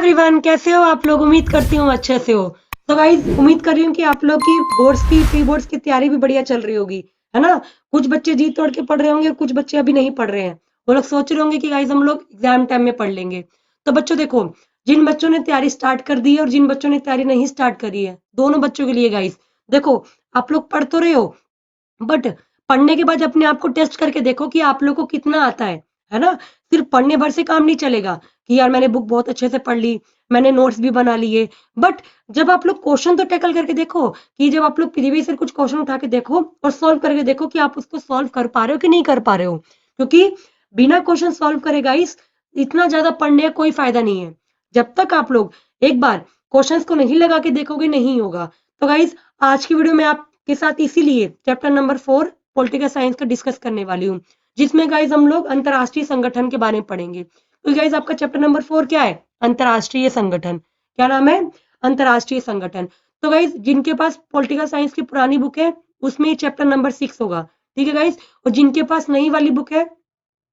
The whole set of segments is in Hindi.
एवरीवन, कैसे हो आप लोग। उम्मीद करती हूँ अच्छे से हो। तो गाइज उम्मीद कर रही हूँ कि आप लोग की बोर्ड्स की प्री बोर्ड्स की तैयारी भी बढ़िया चल रही होगी, है ना। कुछ बच्चे जी तोड़ के पढ़ रहे होंगे और कुछ बच्चे अभी नहीं पढ़ रहे हैं। वो लोग सोच रहे होंगे कि गाइज हम लोग एग्जाम टाइम में पढ़ लेंगे। तो बच्चों देखो, जिन बच्चों ने तैयारी स्टार्ट कर दी है और जिन बच्चों ने तैयारी नहीं स्टार्ट करी है, दोनों बच्चों के लिए गाइज देखो, आप लोग पढ़ तो रहे हो, बट पढ़ने के बाद अपने आप को टेस्ट करके देखो कि आप लोग को कितना आता है ना। सिर्फ पढ़ने भर से काम नहीं चलेगा कि यार मैंने बुक बहुत अच्छे से पढ़ ली, मैंने नोट्स भी बना लिए, बट जब आप लोग क्वेश्चन तो टैकल करके देखो, कि जब आप लोग प्रीवियस ईयर कुछ क्वेश्चन उठा के देखो और सॉल्व करके देखो कि आप उसको सॉल्व कर पा रहे हो कि नहीं कर पा रहे हो। क्योंकि बिना क्वेश्चन सॉल्व करे गाइस इतना ज्यादा पढ़ने का कोई फायदा नहीं है। जब तक आप लोग एक बार क्वेश्चंस को नहीं लगा के देखोगे नहीं होगा। तो गाइस आज की वीडियो में आपके साथ इसीलिए चैप्टर नंबर 4 पॉलिटिकल साइंस का डिस्कस करने वाली हूँ, जिसमें गाइज हम लोग अंतरराष्ट्रीय संगठन के बारे में पढ़ेंगे। तो गाइज आपका चैप्टर नंबर 4 क्या है? अंतरराष्ट्रीय संगठन। क्या नाम है? अंतरराष्ट्रीय संगठन। तो गाइज जिनके पास पॉलिटिकल साइंस की पुरानी बुक है उसमें चैप्टर नंबर 6 होगा, ठीक है गाइज। और जिनके पास नई वाली बुक है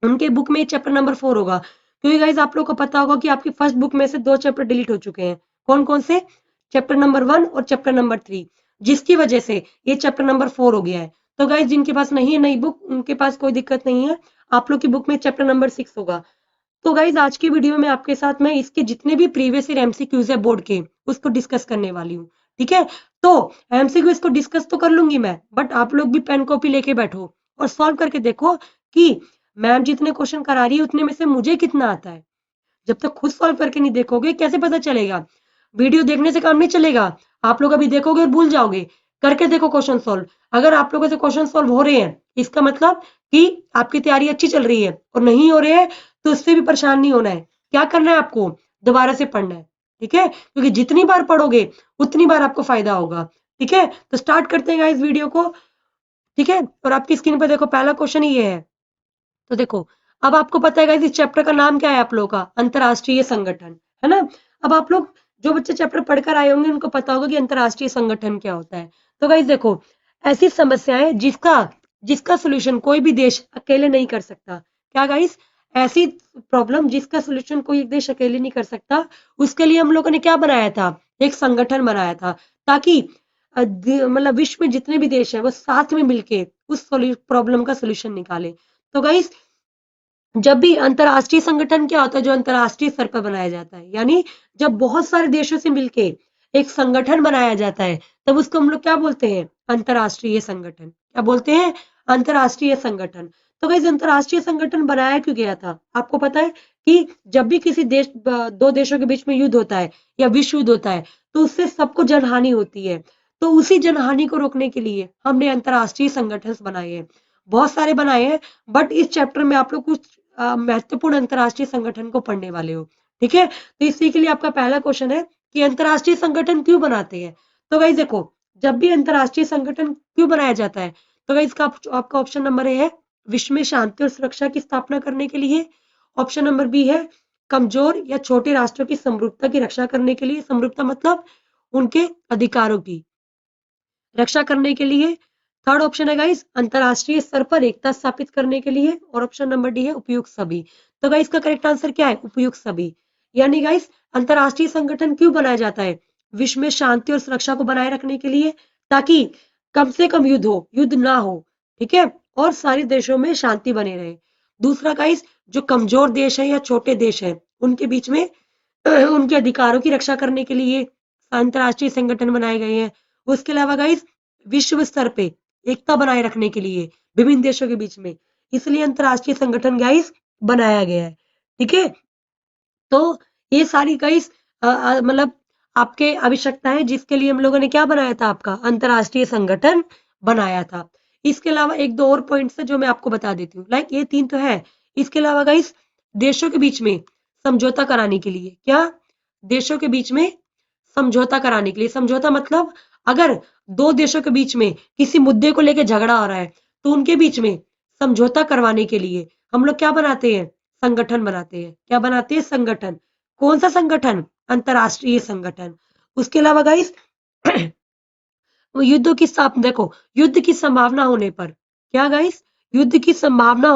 उनके बुक में चैप्टर नंबर 4 होगा। क्योंकि गाइज आप लोग को पता होगा कि आपकी फर्स्ट बुक में से 2 चैप्टर डिलीट हो चुके हैं। कौन कौन से? चैप्टर नंबर 1 और चैप्टर नंबर 3, जिसकी वजह से ये चैप्टर नंबर 4 हो गया है। तो गाइज जिनके पास नहीं है नई बुक उनके पास कोई दिक्कत नहीं है, आप लोग की बुक में चैप्टर नंबर 6 होगा। तो गाइज आज की वीडियो में आपके साथ मैं इसके जितने भी प्रीवियस ईयर एमसीक्यूज है बोर्ड के उसको डिस्कस करने वाली हूँ, ठीक है। तो एमसीक्यू इसको डिस्कस तो कर लूंगी मैं, बट आप लोग भी पेन कॉपी लेके बैठो और सॉल्व करके देखो कि मैम जितने क्वेश्चन करा रही है उतने में से मुझे कितना आता है। जब तक खुद सॉल्व करके नहीं देखोगे कैसे पता चलेगा? वीडियो देखने से काम नहीं चलेगा। आप लोग अभी देखोगे और भूल जाओगे। करके देखो क्वेश्चन सॉल्व। अगर आप लोगों से क्वेश्चन सॉल्व हो रहे हैं इसका मतलब कि आपकी तैयारी अच्छी चल रही है, और नहीं हो रहे हैं तो उससे भी परेशान नहीं होना है। क्या करना है आपको? दोबारा से पढ़ना है, ठीक है। क्योंकि जितनी बार पढ़ोगे उतनी बार आपको फायदा होगा, ठीक है। तो स्टार्ट करते हैं इस वीडियो को, ठीक है। और आपकी स्क्रीन पर देखो पहला क्वेश्चन ही ये है। तो देखो, अब आपको पता है गाइस इस चैप्टर का नाम क्या है आप लोगों का? अंतरराष्ट्रीय संगठन, है ना। अब आप लोग जो बच्चे चैप्टर पढ़कर आए होंगे उनको पता होगा कि अंतरराष्ट्रीय संगठन क्या होता है। तो गाइस देखो, ऐसी समस्याएं जिसका जिसका सोल्यूशन कोई भी देश अकेले नहीं कर सकता। क्या गाइस? ऐसी प्रॉब्लम जिसका सोल्यूशन कोई एक देश अकेले नहीं कर सकता, उसके लिए हम लोगों ने क्या बनाया था? एक संगठन बनाया था, ताकि मतलब विश्व में जितने भी देश हैं वो साथ में मिलके उस प्रॉब्लम का सोल्यूशन निकाले। तो गाइस जब भी अंतरराष्ट्रीय संगठन क्या होता है? जो अंतरराष्ट्रीय स्तर पर बनाया जाता है, यानी जब बहुत सारे देशों से मिलके एक संगठन बनाया जाता है तब उसको हम लोग क्या बोलते हैं? अंतरराष्ट्रीय संगठन। क्या बोलते हैं? अंतरराष्ट्रीय संगठन। तो गाइस अंतरराष्ट्रीय संगठन बनाया क्यों गया था? आपको पता है कि जब भी किसी देश दो देशों के बीच में युद्ध होता है या विश्व युद्ध होता है तो उससे सबको जनहानि होती है। तो उसी जनहानि को रोकने के लिए हमने अंतरराष्ट्रीय संगठन बनाए हैं। बहुत सारे बनाए हैं, बट इस चैप्टर में आप लोग कुछ महत्वपूर्ण अंतरराष्ट्रीय संगठन को पढ़ने वाले हो, ठीक है। तो इसी के लिए आपका पहला क्वेश्चन है कि अंतरराष्ट्रीय संगठन क्यों बनाते हैं। तो गाइस देखो, जब भी अंतरराष्ट्रीय संगठन क्यों बनाया जाता है, तो गाइस आपका ऑप्शन नंबर ए है विश्व में शांति और सुरक्षा की स्थापना करने के लिए। ऑप्शन नंबर बी है कमजोर या छोटे राष्ट्रों की समरूपता की रक्षा करने के लिए। समरूपता मतलब उनके अधिकारों की रक्षा करने के लिए। थर्ड ऑप्शन है गाइस अंतरराष्ट्रीय स्तर पर एकता स्थापित करने के लिए। और ऑप्शन नंबर डी है उपयुक्त सभी। तो गाइस का करेक्ट आंसर क्या है? उपयुक्त सभी। यानी गाइस अंतरराष्ट्रीय संगठन क्यों बनाया जाता है? विश्व में शांति और सुरक्षा को बनाए रखने के लिए, ताकि कम से कम युद्ध ना हो, ठीक है, और सारे देशों में शांति बने रहे। दूसरा गाइस, जो कमजोर देश है या छोटे देश है उनके बीच में उनके अधिकारों की रक्षा करने के लिए अंतरराष्ट्रीय संगठन बनाए गए हैं। उसके अलावा गाइस विश्व स्तर पे एकता बनाए रखने के लिए विभिन्न देशों के बीच में, इसलिए अंतरराष्ट्रीय संगठन गाइस बनाया गया है, ठीक है। तो ये सारी गाइस मतलब आपके आवश्यकता है जिसके लिए हम लोगों ने क्या बनाया था? आपका अंतरराष्ट्रीय संगठन बनाया था। इसके अलावा एक दो और पॉइंट्स है जो मैं आपको बता देती हूँ, लाइक ये 3 तो है। इसके अलावा गाइस देशों के बीच में समझौता कराने के लिए, क्या? देशों के बीच में समझौता कराने के लिए। समझौता मतलब अगर 2 देशों के बीच में किसी मुद्दे को लेकर झगड़ा हो रहा है तो उनके बीच में समझौता करवाने के लिए हम लोग क्या बनाते हैं? संगठन बनाते हैं। क्या बनाते हैं? संगठन। कौन सा संगठन? अंतरराष्ट्रीय संगठन। उसके अलावा गाइस युद्धों की देखो, युद्ध की संभावना होने पर क्या गाइस? युद्ध की संभावना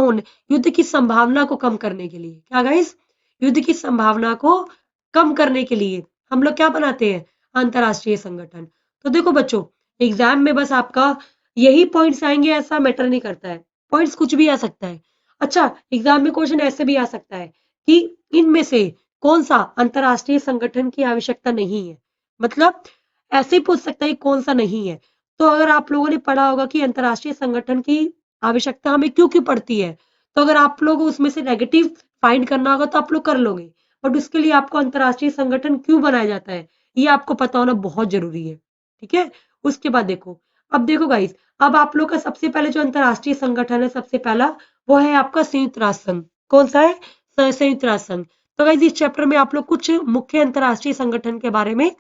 को कम करने के लिए, क्या गाइस? युद्ध की संभावना को कम करने के लिए हम लोग क्या बनाते हैं, अंतर्राष्ट्रीय संगठन। तो देखो बच्चों, एग्जाम में बस आपका यही पॉइंट्स आएंगे ऐसा मैटर नहीं करता है, पॉइंट्स कुछ भी आ सकता है। अच्छा, एग्जाम में क्वेश्चन ऐसे भी आ सकता है कि इनमें से कौन सा अंतर्राष्ट्रीय संगठन की आवश्यकता नहीं है, मतलब ऐसे ही पूछ सकता है कौन सा नहीं है। तो अगर आप लोगों ने पढ़ा होगा कि अंतर्राष्ट्रीय संगठन की आवश्यकता हमें क्यों क्यों पड़ती है, तो अगर आप लोग उसमें से नेगेटिव फाइंड करना होगा तो आप लोग कर लोगे, बट उसके लिए आपको अंतर्राष्ट्रीय संगठन क्यों बनाया जाता है ये आपको पता होना बहुत जरूरी है। ठीक है, उसके बाद देखो, अब देखो गाइस, अब आप लोग का सबसे पहले जो अंतर्राष्ट्रीय संगठन है सबसे पहला वो है आपका संयुक्त राष्ट्र संघ। कौन सा है, संयुक्त राष्ट्र संघ। तो गाइस इस चैप्टर में आप लोग कुछ मुख्य अंतर्राष्ट्रीय संगठन के बारे में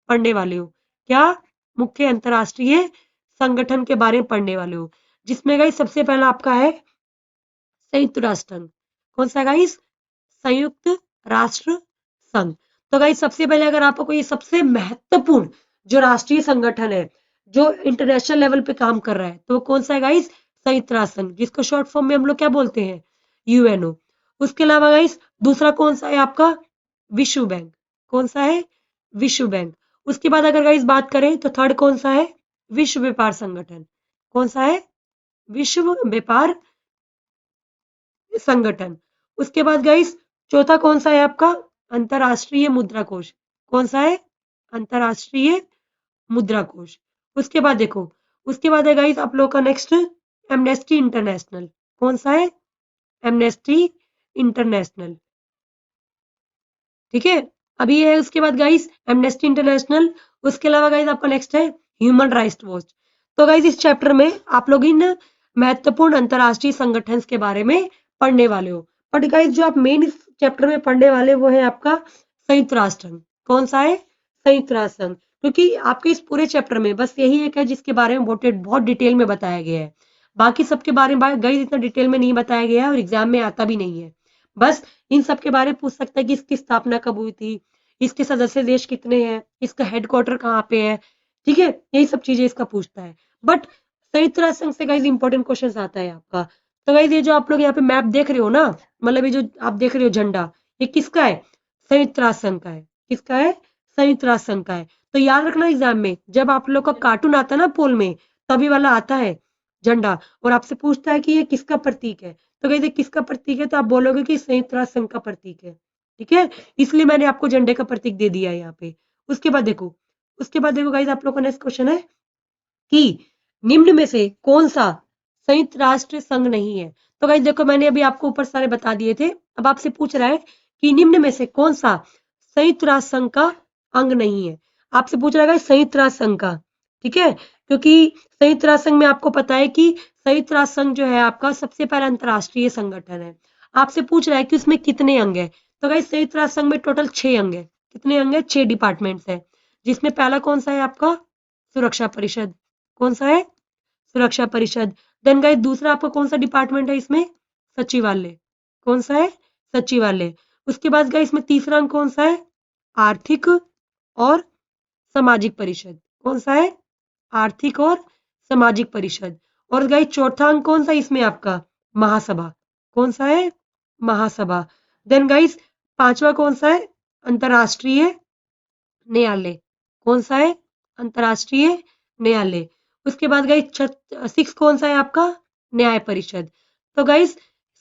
पढ़ने वाले हो। क्या, मुख्य अंतर्राष्ट्रीय संगठन के बारे में पढ़ने वाले हो, जिसमें गाइस सबसे पहला आपका है संयुक्त राष्ट्र संघ। कौन सा गाइस, संयुक्त राष्ट्र संघ। तो गाइस सबसे पहले अगर आपको कोई सबसे महत्वपूर्ण जो राष्ट्रीय संगठन है जो इंटरनेशनल लेवल पे काम कर रहा है तो वो कौन सा है गाइस, संयुक्त राष्ट्र संघ, जिसको शॉर्ट फॉर्म में हम लोग क्या बोलते हैं, यूएनओ। उसके अलावा गाइस दूसरा कौन सा है आपका, विश्व बैंक। कौन सा है, विश्व बैंक। उसके बाद अगर गाइस बात करें तो थर्ड कौन सा है, विश्व व्यापार संगठन। कौन सा है, विश्व व्यापार संगठन। उसके बाद गाइस चौथा कौन सा है आपका, अंतरराष्ट्रीय मुद्रा कोष। कौन सा है, अंतरराष्ट्रीय मुद्रा कोष। उसके बाद देखो, उसके बाद है गाइस आप लोग का नेक्स्ट एमनेस्टी इंटरनेशनल। कौन सा है, एमनेस्टी इंटरनेशनल। ठीक है, अभी है उसके बाद गाइस एमनेस्टी इंटरनेशनल। उसके अलावा गाइस आपका नेक्स्ट है ह्यूमन राइट्स वॉच। तो गाइस इस चैप्टर में आप लोग इन महत्वपूर्ण अंतरराष्ट्रीय संगठन के बारे में पढ़ने वाले हो। बट गाइस जो आप मेन इस चैप्टर में पढ़ने वाले वो है आपका संयुक्त राष्ट्र संघ। कौन सा है, संयुक्त राष्ट्र संघ। क्योंकि आपके इस पूरे चैप्टर में बस यही एक है जिसके बारे में बहुत डिटेल में बताया गया है, बाकी सबके बारे में गाइस इतना डिटेल में नहीं बताया गया है और एग्जाम में आता भी नहीं है। बस इन सब के बारे में पूछ सकता है कि इसकी स्थापना कब हुई थी, इसके सदस्य देश कितने हैं, इसका हेडक्वार्टर कहाँ पे है। ठीक है, यही सब चीजें इसका पूछता है। बट संयुक्त राष्ट्र संघ से गाइस इंपॉर्टेंट क्वेश्चन आता है आपका। तो गाइस ये जो आप लोग यहाँ पे मैप देख रहे हो ना, मतलब ये जो आप देख रहे हो झंडा, ये किसका है, संयुक्त राष्ट्र संघ का है। किसका है, संयुक्त राष्ट्र संघ का है। तो याद रखना एग्जाम में जब आप लोग का कार्टून आता है ना पोल में, तभी वाला आता है झंडा, और आपसे पूछता है कि ये किसका प्रतीक है, तो कहते किसका प्रतीक है, तो आप बोलोगे कि संयुक्त राष्ट्र संघ का प्रतीक है। ठीक है, इसलिए मैंने आपको झंडे का प्रतीक दे दिया है यहाँ पे। उसके बाद देखो, उसके बाद देखो गाइस आप लोग का नेक्स्ट क्वेश्चन है कि निम्न में से कौन सा संयुक्त राष्ट्र संघ नहीं है। तो गाइस देखो मैंने अभी आपको ऊपर सारे बता दिए थे, अब आपसे पूछ रहा है कि निम्न में से कौन सा संयुक्त राष्ट्र संघ का अंग नहीं है। आपसे पूछ रहा है संयुक्त राष्ट्र संघ का। ठीक है, क्योंकि संयुक्त राष्ट्र संघ में आपको पता है कि संयुक्त राष्ट्र संघ जो है आपका सबसे पहला अंतरराष्ट्रीय संगठन है। आपसे पूछ रहा है कि उसमें कितने अंग है। तो गाइस संयुक्त राष्ट्र संघ में टोटल 6 अंग है। कितने अंग है, 6 डिपार्टमेंट्स है, जिसमें पहला कौन सा है आपका, सुरक्षा परिषद। कौन सा है, सुरक्षा परिषद। देन गाइस दूसरा आपका कौन सा डिपार्टमेंट है इसमें, सचिवालय। कौन सा है, सचिवालय। उसके बाद गाइस इसमें तीसरा अंक कौन सा है, आर्थिक और सामाजिक परिषद। कौन सा है, आर्थिक और सामाजिक परिषद। और गाइस चौथा अंक कौन सा इसमें आपका, महासभा। कौन सा है, महासभा। देन गाइस पांचवा कौन सा है, अंतरराष्ट्रीय न्यायालय। कौन सा है, अंतरराष्ट्रीय न्यायालय। उसके बाद गाइस 6 कौन सा है आपका, न्याय परिषद। तो गाइस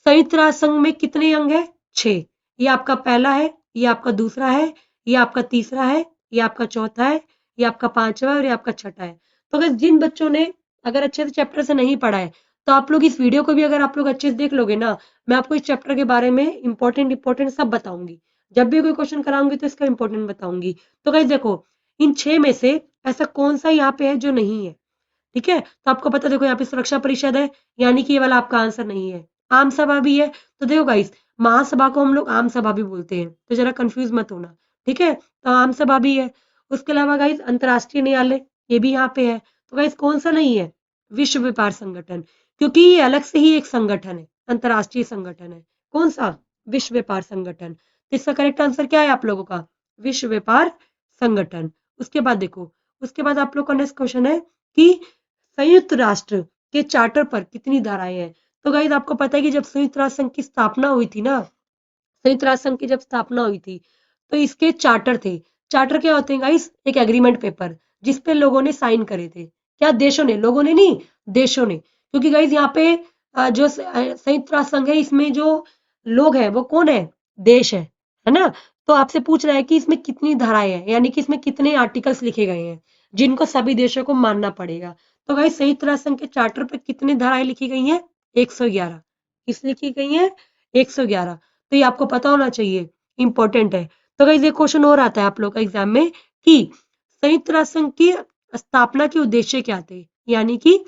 संयुक्त राष्ट्र संघ में कितने अंग है, 6। ये आपका पहला है, ये आपका दूसरा है, ये आपका तीसरा है, ये आपका चौथा है, ये आपका पांचवा है और ये आपका छठा है। तो अगर जिन बच्चों ने अगर अच्छे से चैप्टर से नहीं पढ़ा है तो आप लोग इस वीडियो को भी अगर आप लोग अच्छे से देख लोगे ना, मैं आपको इस चैप्टर के बारे में इंपॉर्टेंट सब बताऊंगी। जब भी कोई क्वेश्चन कराऊंगी तो इसका इंपॉर्टेंट बताऊंगी। तो गाइस देखो इन 6 में से ऐसा कौन सा यहाँ पे है जो नहीं है। ठीक है, तो आपको पता देखो यहाँ पे सुरक्षा परिषद है, यानी कि ये वाला आपका आंसर नहीं है। आम सभा भी है, तो देखो गाइस महासभा को हम लोग आम सभा भी बोलते हैं, तो जरा कंफ्यूज मत होना। ठीक है, तो आम सभा भी है। उसके अलावा गाइस अंतरराष्ट्रीय न्यायालय ये भी यहाँ पे है। तो गाइस कौन सा नहीं है, विश्व व्यापार संगठन, क्योंकि ये अलग से ही एक संगठन है, अंतरराष्ट्रीय संगठन है। कौन सा, विश्व व्यापार संगठन। तो इसका करेक्ट आंसर क्या है आप लोगों का, विश्व व्यापार संगठन। उसके बाद देखो, उसके बाद आप लोग का नेक्स्ट क्वेश्चन है कि संयुक्त राष्ट्र के चार्टर पर कितनी धाराएं हैं। तो गाइस आपको पता है कि जब संयुक्त राष्ट्र संघ की स्थापना हुई थी ना, संयुक्त राष्ट्र संघ की जब स्थापना हुई थी तो इसके चार्टर थे। चार्टर क्या होते हैं गाइस? एक एग्रीमेंट पेपर जिसपे लोगों ने साइन करे थे। क्या? देशों ने, लोगों ने नहीं, देशों ने। क्योंकि गाइस यहाँ पे जो संयुक्त राष्ट्र संघ है, इसमें जो लोग हैं वो कौन है? देश है ना? तो आपसे पूछ रहा है कि इसमें कितनी धाराएं हैं, यानी कि इसमें कितने आर्टिकल्स लिखे गए हैं जिनको सभी देशों को मानना पड़ेगा। तो गाइस संयुक्त राष्ट्र संघ के चार्टर पे कितनी धाराएं लिखी गई हैं? 111। किस लिखी गई हैं? 111। तो ये आपको पता होना चाहिए, इंपॉर्टेंट है। तो गाइस ये क्वेश्चन और आता है आप लोग का एग्जाम में कि संयुक्त राष्ट्र संघ की स्थापना के उद्देश्य क्या थे, यानी कि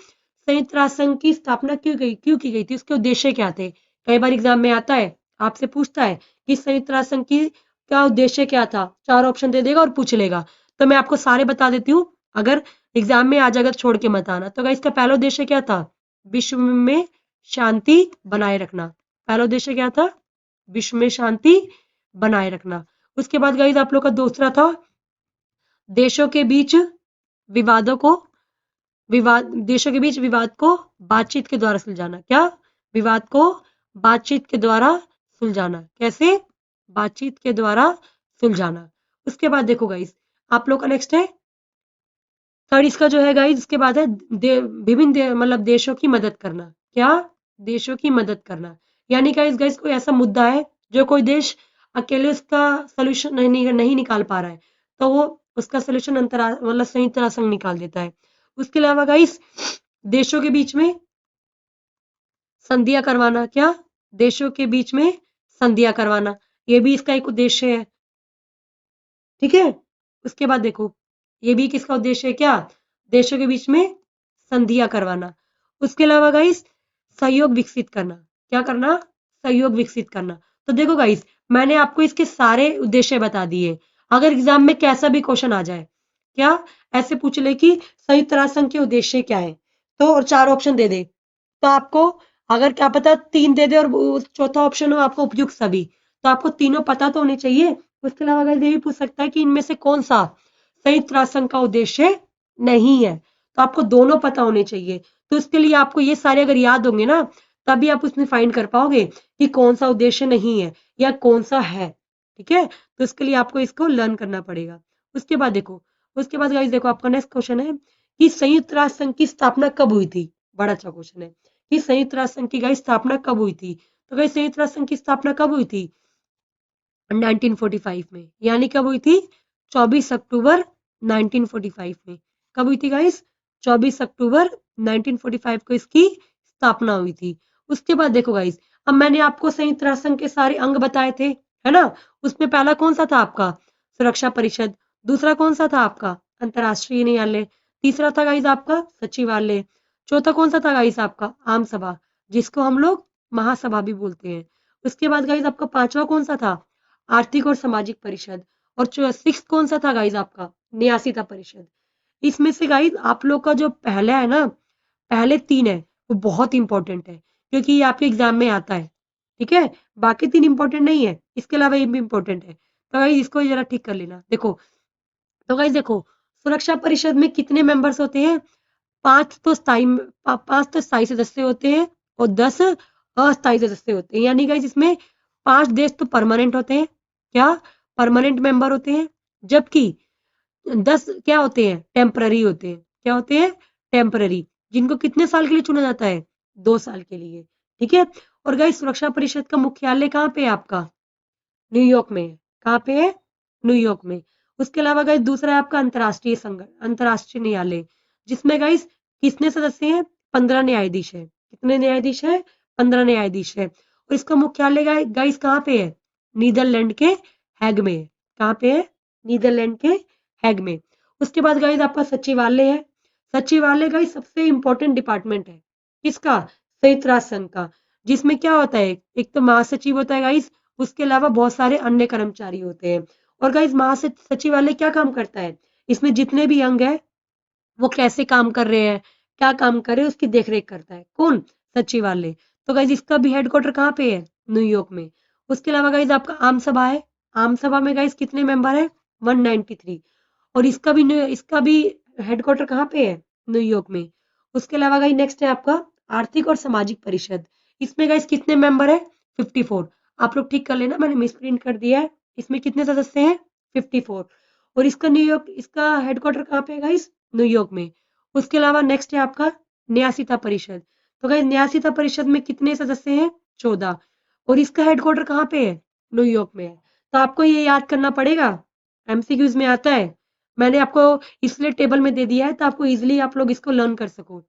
संयुक्त राष्ट्र संघ की स्थापना क्यों की गई थी, उसके उद्देश्य क्या थे। कई बार एग्जाम में आता है, आपसे पूछता है कि संयुक्त राष्ट्र संघ की का उद्देश्य क्या था, 4 ऑप्शन दे देगा और पूछ लेगा। तो मैं आपको सारे बता देती हूँ, अगर एग्जाम में आ जाएगा तो छोड़ के मत आना। तो गाइस इसका पहला उद्देश्य क्या था? विश्व में शांति बनाए रखना। पहला उद्देश्य क्या था? विश्व में शांति बनाए रखना। उसके बाद गाइस आप लोग का दूसरा था देशों के बीच विवादों को देशों के बीच विवाद को बातचीत के द्वारा सुलझाना। क्या? विवाद को बातचीत के द्वारा सुलझाना। कैसे? बातचीत के द्वारा सुलझाना। उसके बाद देखो गाइस आप लोग का नेक्स्ट है थर्ड, इसका जो है गाइस इसके बाद है विभिन्न मतलब देशों की मदद करना। क्या? देशों की मदद करना। यानी गाइस गाइस कोई ऐसा मुद्दा है जो कोई देश अकेले उसका सोल्यूशन नहीं निकाल पा रहा है, तो वो उसका सोल्यूशन मतलब संयुक्त राष्ट्र संघ निकाल देता है। उसके अलावा गाइस देशों के बीच में संधियां करवाना। क्या? देशों के बीच में संधियां करवाना, ये भी इसका एक उद्देश्य है। ठीक है। उसके बाद देखो ये भी किसका उद्देश्य है? क्या? देशों के बीच में संधियां करवाना। उसके अलावा गाइस सहयोग विकसित करना। क्या करना? सहयोग विकसित करना। तो देखो गाइस मैंने आपको इसके सारे उद्देश्य बता दिए। अगर एग्जाम में कैसा भी क्वेश्चन आ जाए, क्या ऐसे पूछ ले कि संयुक्त राष्ट्र संघ के उद्देश्य क्या है, तो और 4 ऑप्शन दे दे, तो आपको अगर क्या पता 3 दे दे और चौथा ऑप्शन हो आपको उपयुक्त सभी, तो आपको तीनों पता तो होने चाहिए। उसके अलावा अगर ये भी पूछ सकता है कि इनमें से कौन सा संयुक्त राष्ट्र संघ का उद्देश्य नहीं है, तो आपको दोनों पता होने चाहिए। तो इसके लिए आपको ये सारे अगर याद होंगे ना, तभी आप उसमें फाइंड कर पाओगे कि कौन सा उद्देश्य नहीं है या कौन सा है। ठीक है। तो इसके लिए आपको इसको लर्न करना पड़ेगा। उसके बाद देखो उसके बाद गाइस देखो आपका नेक्स्ट क्वेश्चन है कि संयुक्त राष्ट्र संघ की स्थापना कब हुई थी। बड़ा अच्छा क्वेश्चन है कि संयुक्त राष्ट्र संघ की गाइस स्थापना कब हुई थी। तो गाइस संयुक्त राष्ट्र संघ की स्थापना कब हुई थी? 1945 में। यानी कब हुई थी? 24 अक्टूबर 1945 में। कब हुई थी गाइस? 24 अक्टूबर 1945 को इसकी स्थापना हुई थी। उसके बाद देखो गाइस अब मैंने आपको संयुक्त राष्ट्र संघ के सारे अंग बताए थे, है ना? उसमें पहला कौन सा था आपका? सुरक्षा परिषद। दूसरा कौन सा था आपका? अंतर्राष्ट्रीय न्यायालय। तीसरा था गाइस आपका सचिवालय। चौथा कौन सा था गाइस आपका? आम सभा, जिसको हम लोग महासभा भी बोलते हैं। उसके बाद गाइस आपका पांचवा कौन सा था? आर्थिक और सामाजिक परिषद। और सिक्स कौन सा था गाइस आपका? न्यासीता परिषद। इसमें से गाइस आप लोग का जो पहला है ना, पहले 3 है वो बहुत इंपॉर्टेंट है, क्योंकि ये आपके एग्जाम में आता है। ठीक है। बाकी 3 इंपॉर्टेंट नहीं है, इसके अलावा ये भी इंपॉर्टेंट है। तो गाइस इसको जरा ठीक कर लेना। देखो तो गाइस देखो सुरक्षा परिषद में कितने मेंबर्स होते हैं? 5 तो स्थायी सदस्य होते हैं और 10 अस्थायी सदस्य होते हैं। यानी गाइस इसमें 5 देश तो परमानेंट होते हैं। क्या? परमानेंट मेंबर होते हैं। जबकि 10 क्या होते हैं? टेम्पररी होते हैं। क्या होते हैं? टेम्पररी, जिनको कितने साल के लिए चुना जाता है? 2 साल के लिए। ठीक है। और गाइस सुरक्षा परिषद का मुख्यालय कहाँ पे है आपका? न्यूयॉर्क में है। कहाँ पे है? न्यूयॉर्क में। उसके अलावा गाइस दूसरा है आपका अंतर्राष्ट्रीय न्यायालय, जिसमें गाइस कितने सदस्य हैं? 15 न्यायाधीश है। कितने न्यायाधीश है? 15 न्यायाधीश है। और इसका मुख्यालय गाइस कहाँ पे है? नीदरलैंड के हैग में है। कहाँ पे है? नीदरलैंड के हैग में। उसके बाद गाइस आपका सचिवालय है। सचिवालय गाइस सबसे इंपॉर्टेंट डिपार्टमेंट है। किसका? संयुक्त राष्ट्र संघ का। जिसमें क्या होता है? एक तो महासचिव होता है गाइस, उसके अलावा बहुत सारे अन्य कर्मचारी होते हैं। और गाइस महासचिवालय क्या काम करता है? इसमें जितने भी अंग है वो कैसे काम कर रहे हैं, क्या काम कर रहे हैं, उसकी देखरेख करता है। कौन? सचिवालय। तो गाइस इसका भी हेडक्वार्टर कहाँ पे है? न्यूयॉर्क में। उसके अलावा गाइस आपका आम सभा है। आम सभा में गाइस कितने मेंबर है? 193। और इसका भी हेडक्वार्टर कहाँ पे है? न्यूयॉर्क में। उसके अलावा गाइस नेक्स्ट है आपका आर्थिक और सामाजिक परिषद। इसमें गाइस कितने मेंबर है? 54। आप लोग ठीक कर लेना, मैंने मिस प्रिंट कर दिया है, इसमें कितने सदस्य हैं? 54। और इसका न्यूयॉर्क, इसका हेडक्वार्टर कहाँ पे है गाइस? न्यूयॉर्क में। उसके अलावा नेक्स्ट है आपका न्यासीता परिषद। तो गाइस न्यासीता परिषद में कितने सदस्य हैं? 14। और इसका हेडक्वार्टर कहाँ पे है? न्यूयॉर्क में है। तो आपको ये याद करना पड़ेगा, एमसीक्यूज में आता है। मैंने आपको इसलिए टेबल में दे दिया है, तो आपको इजिली आप लोग इसको लर्न कर सको।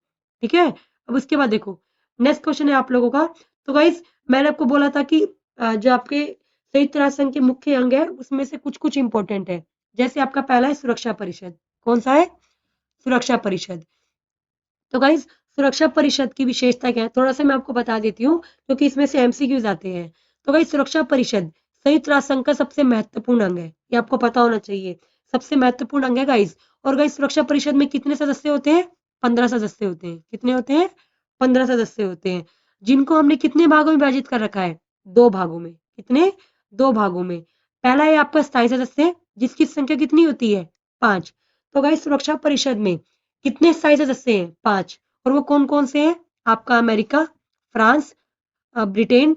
ठीक है, अब उसके बाद देखो नेक्स्ट क्वेश्चन है आप लोगों का। तो गाइस मैंने आपको बोला था कि जो आपके संयुक्त राष्ट्र संघ के मुख्य अंग है उसमें से कुछ कुछ इंपॉर्टेंट है। जैसे आपका पहला है सुरक्षा परिषद। कौन सा है? सुरक्षा परिषद। तो गाइस सुरक्षा परिषद की विशेषता क्या है, थोड़ा सा मैं आपको बता देती हूँ क्योंकि इसमें से एमसीक्यूज आते हैं। तो गाइस सुरक्षा परिषद संयुक्त राष्ट्र संघ का सबसे महत्वपूर्ण अंग है, ये आपको पता होना चाहिए। सबसे महत्वपूर्ण अंग है गाइस। और गाइस सुरक्षा परिषद में कितने सदस्य होते हैं? 15 सदस्य होते हैं। कितने होते हैं? 15 सदस्य होते हैं, जिनको हमने कितने भागों में विभाजित कर रखा है? 2 भागों में। कितने? 2 भागों में। पहला है आपका स्थायी सदस्य, जिसकी संख्या कितनी होती है? 5। तो गाइस सुरक्षा परिषद में कितने स्थायी सदस्य हैं? 5। और वो कौन कौन से हैं? आपका अमेरिका, फ्रांस, ब्रिटेन,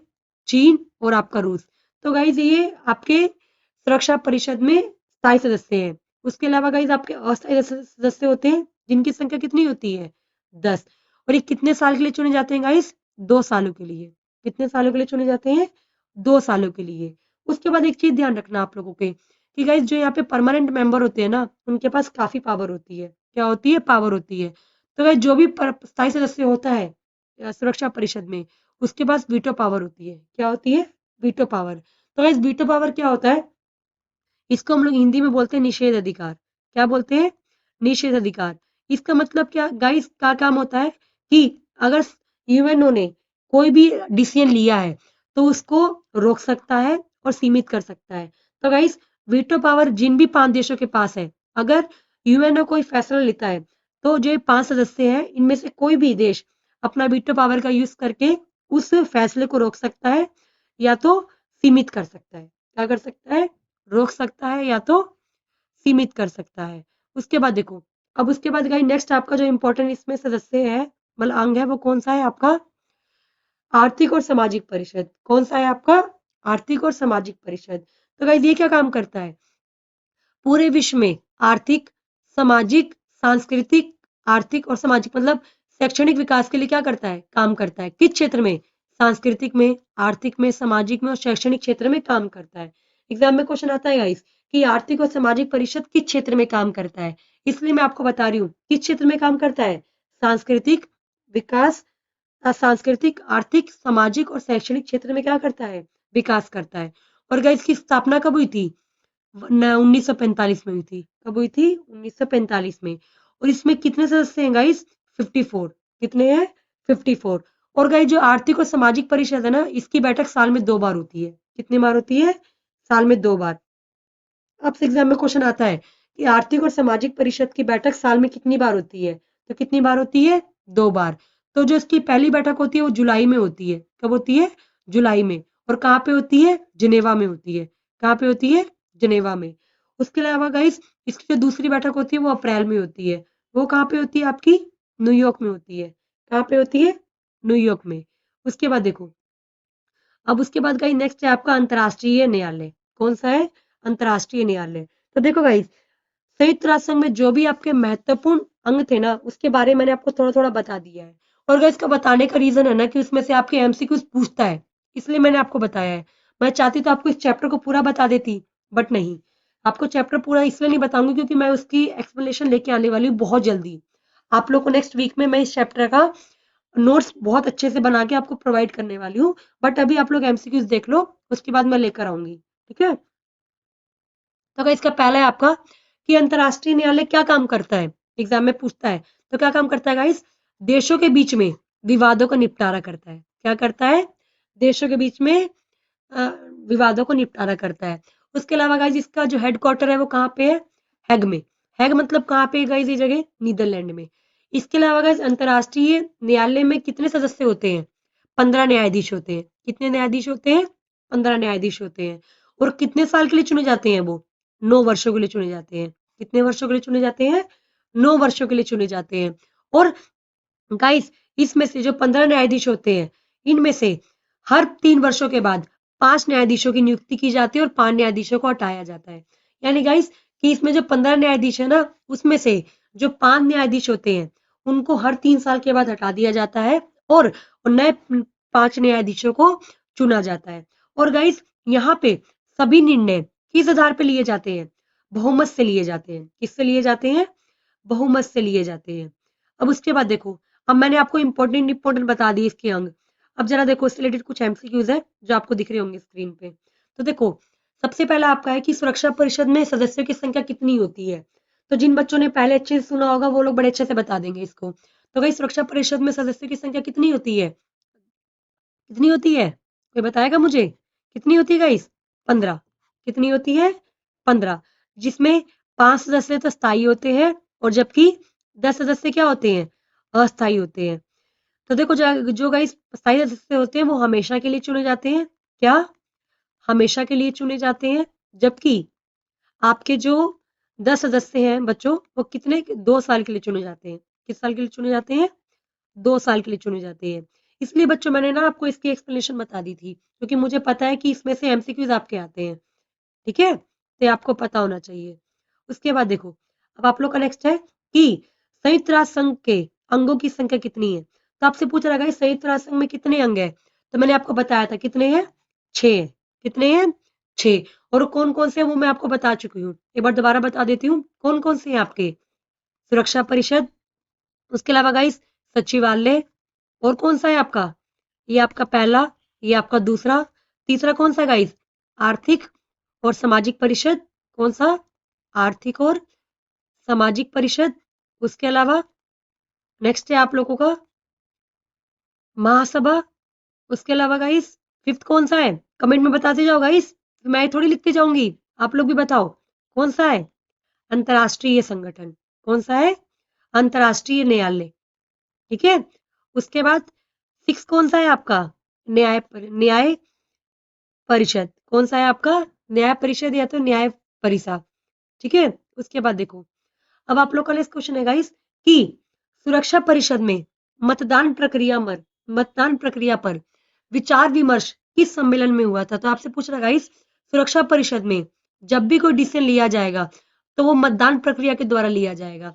चीन और आपका रूस। तो गाइज ये आपके सुरक्षा परिषद में स्थायी सदस्य हैं। उसके अलावा गाइज आपके अस्थायी सदस्य होते हैं, जिनकी संख्या कितनी होती है? 10। और ये कितने साल के लिए चुने जाते हैं गाइज? 2 सालों के लिए। कितने सालों के लिए चुने जाते हैं? 2 सालों के लिए। उसके बाद एक चीज ध्यान रखना आप लोगों के कि गाइज जो यहाँ पे परमानेंट मेंबर होते हैं ना, उनके पास काफी पावर होती है। क्या होती है? पावर होती है। तो गाइज जो भी स्थायी सदस्य होता है सुरक्षा परिषद में, उसके पास वीटो पावर होती है। क्या होती है? Veto power. तो गाइज वीटो पावर क्या होता है? इसको हम लोग हिंदी में बोलते हैं निषेध अधिकार। क्या बोलते हैं? निषेध अधिकार। इसका मतलब क्या गाइस, का काम होता है कि अगर यूएनओ ने कोई भी डिसीजन लिया है तो उसको रोक सकता है और सीमित कर सकता है। तो गाइस वीटो पावर जिन भी 5 देशों के पास है, अगर यूएनओ कोई फैसला लेता है तो जो 5 सदस्य हैं इनमें से कोई भी देश अपना वीटो पावर का यूज करके उस फैसले को रोक सकता है या तो सीमित कर सकता है। क्या कर सकता है? रोक सकता है या तो सीमित कर सकता है। उसके बाद देखो, अब उसके बाद गाइस नेक्स्ट आपका जो इंपॉर्टेंट इसमें सदस्य है, मतलब अंग है, वो कौन सा है आपका? आर्थिक और सामाजिक परिषद। कौन सा है आपका? आर्थिक और सामाजिक परिषद। तो गाइस ये क्या काम करता है? पूरे विश्व में आर्थिक, सामाजिक, सांस्कृतिक, आर्थिक और सामाजिक मतलब शैक्षणिक विकास के लिए क्या करता है? काम करता है। किस क्षेत्र में? सांस्कृतिक में, आर्थिक में, सामाजिक में और शैक्षणिक क्षेत्र में काम करता है। एग्जाम में क्वेश्चन आता है गाइस कि आर्थिक और सामाजिक परिषद किस क्षेत्र में काम करता है, इसलिए मैं आपको बता रही हूँ किस क्षेत्र में काम करता है। सांस्कृतिक विकास, सांस्कृतिक, आर्थिक, सामाजिक और शैक्षणिक क्षेत्र में क्या करता है? विकास करता है। और गाइस की स्थापना कब हुई थी? 1945 में हुई थी। कब हुई थी? 1945 में। और इसमें कितने सदस्य हैं गाइस? 54। कितने हैं? 54। और गाइस जो आर्थिक और सामाजिक परिषद है ना, इसकी बैठक साल में 2 बार होती है। कितनी बार होती है? साल में 2 बार। आपसे एग्जाम में क्वेश्चन आता है कि आर्थिक और सामाजिक परिषद की बैठक साल में कितनी बार होती है? तो कितनी बार होती है? 2 बार। तो जो इसकी पहली बैठक होती है वो जुलाई में होती है। कब होती है? जुलाई में। और कहाँ पे होती है? जिनेवा में होती है। कहाँ पे होती है? जिनेवा में। उसके अलावा गाइस इसकी जो दूसरी बैठक होती है वो अप्रैल में होती है। वो कहाँ पे होती है आपकी? न्यूयॉर्क में होती है। कहाँ पे होती है? न्यूयॉर्क में। उसके बाद देखो, अब उसके बाद गाइस नेक्स्ट है आपका अंतर्राष्ट्रीय न्यायालय। कौन सा है? अंतर्राष्ट्रीय न्यायालय। तो देखो गाइस संयुक्त राष्ट्र संघ में जो भी आपके महत्वपूर्ण अंग थे ना, उसके बारे में मैंने आपको थोड़ा थोड़ा बता दिया है। और गाइस इसका बताने का रीजन है ना कि उसमें से आपके एमसीक्यूज पूछता है, इसलिए मैंने आपको बताया है। मैं चाहती तो आपको इस चैप्टर को पूरा बता देती, बट नहीं। आपको चैप्टर पूरा इसलिए नहीं बताऊंगी क्योंकि मैं उसकी एक्सप्लेनेशन लेके आने वाली हूँ बहुत जल्दी। आप लोग को नेक्स्ट वीक में मैं इस चैप्टर का नोट्स बहुत अच्छे से बना के आपको प्रोवाइड करने वाली हूँ। बट अभी आप लोग एमसीक्यूज देख लो, उसके बाद मैं लेकर आऊंगी। ठीक है, तो अगर इसका पहला है आपका कि अंतरराष्ट्रीय न्यायालय क्या काम करता है, एग्जाम में पूछता है। तो क्या काम करता है गाइस? देशों के बीच में विवादों का निपटारा करता है। क्या करता है? देशों के बीच में विवादों को निपटारा करता है। उसके अलावा गाइस इसका जो हेडक्वार्टर है वो कहाँ पे है? हैग में। हैग मतलब कहाँ पे है गाइस ये जगह? नीदरलैंड में। इसके अलावा गाइस अंतरराष्ट्रीय न्यायालय में कितने सदस्य होते हैं? 15 न्यायाधीश होते हैं। कितने न्यायाधीश होते हैं? 15 न्यायाधीश होते हैं। और कितने साल के लिए चुने जाते हैं वो? 9 वर्षों के लिए चुने जाते हैं। कितने वर्षों के लिए चुने जाते हैं? 9 वर्षों के लिए चुने जाते हैं। और गाइस इसमें से जो 15 न्यायाधीश होते हैं, इनमें से हर 3 वर्षों के बाद 5 न्यायाधीशों की नियुक्ति की जाती है और 5 न्यायाधीशों को हटाया जाता है। यानी गाइस कि इसमें जो 15 न्यायाधीश है ना, उसमें से जो 5 न्यायाधीश होते हैं उनको हर 3 साल के बाद हटा दिया जाता है और नए 5 न्यायाधीशों को चुना जाता है। और गाइस यहाँ पे सभी निर्णय किस आधार पे लिए जाते हैं? बहुमत से लिए जाते हैं। किससे लिए जाते हैं? बहुमत से लिए जाते हैं। अब उसके बाद देखो, अब मैंने आपको इंपॉर्टेंट बता दिए इसके अंग। अब जरा देखो इससे रिलेटेड कुछ एमसीक्यूज है जो आपको दिख रहे होंगे स्क्रीन पे। तो देखो, सबसे पहला आपका है कि सुरक्षा परिषद में सदस्यों की संख्या कितनी होती है? तो जिन बच्चों ने पहले अच्छे से सुना होगा वो लोग बड़े अच्छे से बता देंगे इसको। तो भाई सुरक्षा परिषद में सदस्यों की संख्या कितनी होती है? कितनी होती है? कोई बताएगा मुझे? कितनी होती है गाइस? 15। कितनी होती है? 15। जिसमें 5 सदस्य तो स्थायी होते हैं और जबकि 10 सदस्य क्या होते हैं? अस्थायी होते हैं। तो देखो जो गाइस स्थायी सदस्य होते हैं वो हमेशा के लिए चुने जाते हैं। क्या? हमेशा के लिए चुने जाते हैं। जबकि आपके जो 10 सदस्य हैं बच्चों, वो कितने 2 साल के लिए चुने जाते हैं। किस साल के लिए चुने जाते हैं? 2 साल के लिए चुने जाते हैं। इसलिए बच्चों मैंने ना आपको इसकी एक्सप्लेनेशन बता दी थी क्योंकि मुझे पता है कि इसमें से एमसीक्यूज आपके आते हैं। ठीक है, तो आपको पता होना चाहिए। उसके बाद देखो, अब आप लोग का नेक्स्ट है कि संयुक्त राष्ट्र संघ के अंगों की संख्या कितनी है? तो आपसे पूछ रहा है संयुक्त राष्ट्र संघ में कितने अंग है? तो मैंने आपको बताया था कितने हैं? 6। कितने हैं? 6। और कौन कौन से हैं वो मैं आपको बता चुकी हूँ। एक बार दोबारा बता देती हूँ कौन कौन से हैं आपके। सुरक्षा परिषद, उसके अलावा गाइस सचिवालय, और कौन सा है आपका? ये आपका पहला, ये आपका दूसरा, तीसरा कौन सा गाइस? आर्थिक और सामाजिक परिषद। कौन सा? आर्थिक और सामाजिक परिषद। उसके अलावा नेक्स्ट है आप लोगों का महासभा। उसके अलावा गाइस फिफ्थ कौन सा है? कमेंट में बताते जाओ गाइस, मैं थोड़ी लिखती जाऊंगी, आप लोग भी बताओ कौन सा है। अंतर्राष्ट्रीय संगठन। कौन सा है? अंतर्राष्ट्रीय न्यायालय। ठीक है। उसके बाद सिक्स कौन सा है आपका? न्याय परिषद। कौन सा है आपका? न्याय परिषद या तो न्याय परिषद। ठीक है। उसके बाद देखो, अब आप लोग का नेक्स्ट क्वेश्चन है गाइस कि सुरक्षा परिषद में मतदान प्रक्रिया पर विचार विमर्श किस सम्मेलन में हुआ था? तो आपसे पूछ रहा गाइस, सुरक्षा परिषद में जब भी कोई डिसीजन लिया जाएगा तो वो मतदान प्रक्रिया के द्वारा लिया जाएगा।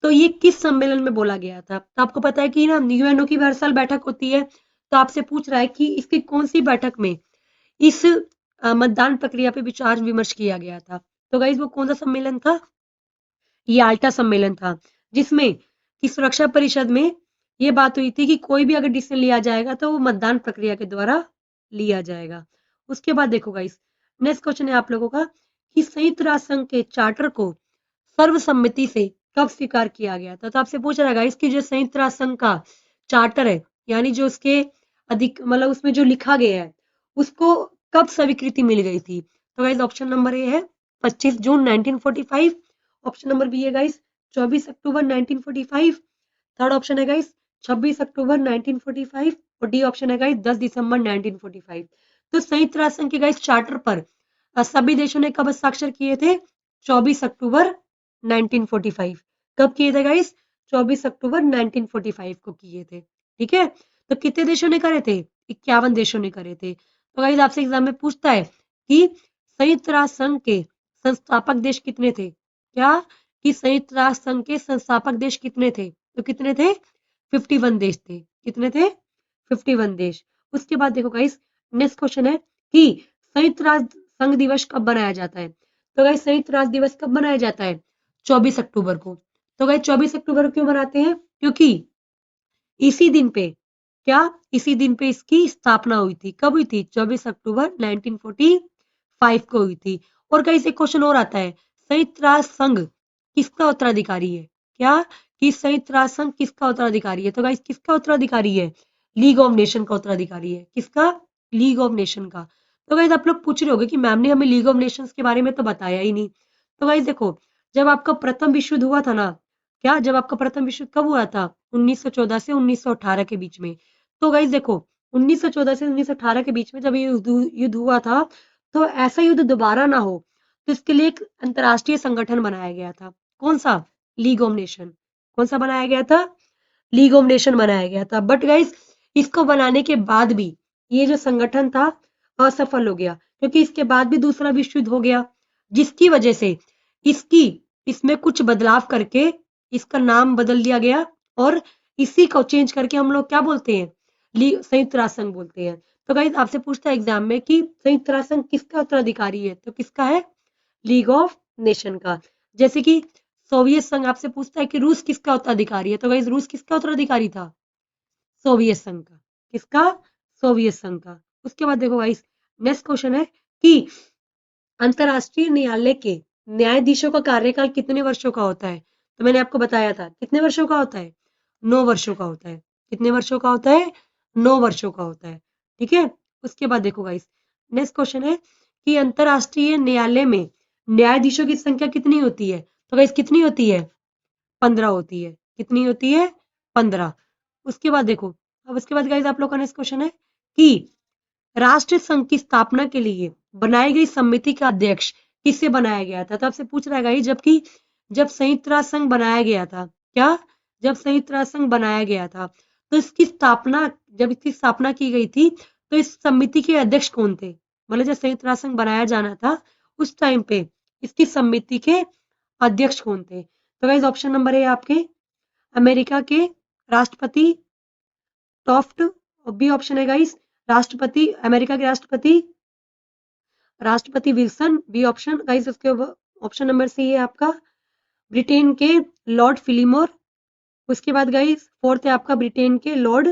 तो ये किस सम्मेलन में बोला गया था? तो आपको पता है कि ना यूएनओ की हर साल बैठक होती है। तो आपसे पूछ रहा है कि इसकी कौन सी बैठक में इस मतदान प्रक्रिया पे विचार विमर्श किया गया था? तो गाइस वो कौन सा सम्मेलन था? याल्टा सम्मेलन था, जिसमें कि सुरक्षा परिषद में ये बात हुई थी कि कोई भी अगर डिसीजन लिया जाएगा तो वो मतदान प्रक्रिया के द्वारा लिया जाएगा। उसके बाद देखो गाइस, नेक्स्ट क्वेश्चन है आप लोगों का कि संयुक्त राष्ट्र संघ के चार्टर को सर्वसम्मति से कब स्वीकार किया गया था? तो आपसे पूछ रहा है गाइस कि जो संयुक्त राष्ट्र संघ का चार्टर है, यानी जो उसके अधिक मतलब उसमें जो लिखा गया है उसको कब स्वीकृति मिल गई थी? तो गाइस ऑप्शन नंबर ए है 25 जून 1945। ऑप्शन नंबर बी है गाइस 24 अक्टूबर 1945। थर्ड ऑप्शन है गाइस 26 अक्टूबर 1945 और डी ऑप्शन है गाइस 10 दिसंबर 1945। तो संयुक्त राष्ट्र संघ के गाइस चार्टर पर सभी देशों ने कब हस्ताक्षर किए थे? 24 अक्टूबर 1945। कब किए थे गाइस? 24 अक्टूबर 1945 को किए थे। ठीक है। तो कितने देशों ने करे थे? 51 देशों ने करे थे। तो गाइस आपसे एग्जाम में पूछता है कि संयुक्त राष्ट्र संघ के संस्थापक देश कितने थे? क्या? कि संयुक्त राष्ट्र संघ के संस्थापक देश कितने थे? तो कितने थे? 51 देश थे। कितने थे? 51 देश। उसके बाद देखो गाइस, नेक्स्ट क्वेश्चन है कि संयुक्त राष्ट्र संघ दिवस कब मनाया जाता है? तो गाइस संयुक्त राष्ट्र दिवस कब मनाया जाता है? 24 अक्टूबर को। तो गाइस 24 अक्टूबर को क्यों मनाते हैं? क्योंकि इसी दिन पे क्या? इसी दिन पे इसकी स्थापना हुई थी। कब हुई थी? 24 अक्टूबर 1945 को हुई थी। और गाइस एक क्वेश्चन और आता है, संयुक्त राष्ट्र संघ किसका उत्तराधिकारी है? क्या? कि संयुक्त राष्ट्र संघ किसका उत्तराधिकारी है? तो गाइस किसका उत्तराधिकारी है? लीग ऑफ नेशन का उत्तराधिकारी है। किसका? लीग ऑफ नेशन का। तो गाइस आप लोग पूछ रहे होगे कि मैम ने हमें लीग ऑफ नेशंस के बारे में तो बताया ही नहीं। तो गाइस देखो, जब आपका प्रथम विश्व युद्ध हुआ था ना, क्या जब आपका प्रथम विश्व कब हुआ था? 1914 से 1918 के बीच में। तो गाइस देखो, 1914 से 1918 के बीच में जब ये युद्ध हुआ था, तो ऐसा युद्ध दोबारा ना हो तो इसके लिए एक अंतर्राष्ट्रीय संगठन बनाया गया था। कौन सा? League of nation. कौन सा बनाया गया था? लीग ऑफ नेशन बनाया गया था। बट गाइस इसको बनाने के बाद भी ये जो संगठन था असफल हो गया, क्योंकि इसके बाद भी दूसरा विश्व युद्ध हो गया, जिसकी वजह से इसमें कुछ बदलाव करके इसका नाम बदल दिया गया और इसी को चेंज करके हम लोग क्या बोलते हैं, संयुक्त राष्ट्र संघ बोलते हैं। तो गाइस आपसे पूछता है एग्जाम में कि संयुक्त राष्ट्र संघ किसका उत्तराधिकारी है, तो किसका है, लीग ऑफ नेशन का। जैसे कि सोवियत संघ आपसे पूछता है कि रूस किसका उत्तराधिकारी है, तो गाइस रूस किसका उत्तराधिकारी था, सोवियत संघ का। किसका, सोवियत संघ का। उसके बाद देखो गाइस नेक्स्ट क्वेश्चन है कि अंतरराष्ट्रीय न्यायालय के न्यायाधीशों का कार्यकाल कितने वर्षों का होता है, तो मैंने आपको बताया था कितने वर्षों का होता है, 9 वर्षों का होता है। कितने वर्षों का होता है, 9 वर्षों का होता है। ठीक है, उसके बाद देखो गाइस नेक्स्ट क्वेश्चन है कि अंतरराष्ट्रीय न्यायालय में न्यायाधीशों की संख्या कितनी होती है, तो गाइस कितनी होती है, 15 होती है। कितनी होती है, 15। उसके बाद देखो, अब उसके बाद गाइस आप लोग का नेक्स्ट क्वेश्चन है कि राष्ट्र संघ की स्थापना के लिए बनाई गई समिति का अध्यक्ष किससे बनाया गया था, तो आपसे पूछ रहा है गाइस जबकि जब संयुक्त राष्ट्र संघ बनाया गया था, क्या, जब संयुक्त राष्ट्र संघ बनाया गया था तो इसकी स्थापना, जब इसकी स्थापना की गई थी तो इस समिति के अध्यक्ष कौन थे, मतलब जब संयुक्त राष्ट्र संघ बनाया जाना था उस टाइम पे इसकी समिति के अध्यक्ष कौन थे, तो गाइस ऑप्शन नंबर है आपके अमेरिका के राष्ट्रपति टॉफ्ट, बी ऑप्शन है गाइस राष्ट्रपति, अमेरिका के राष्ट्रपति विल्सन, बी ऑप्शन गाइस। उसके ऑप्शन नंबर सी है आपका ब्रिटेन के लॉर्ड फिलीमोर। उसके बाद गाइस फोर्थ है आपका ब्रिटेन के लॉर्ड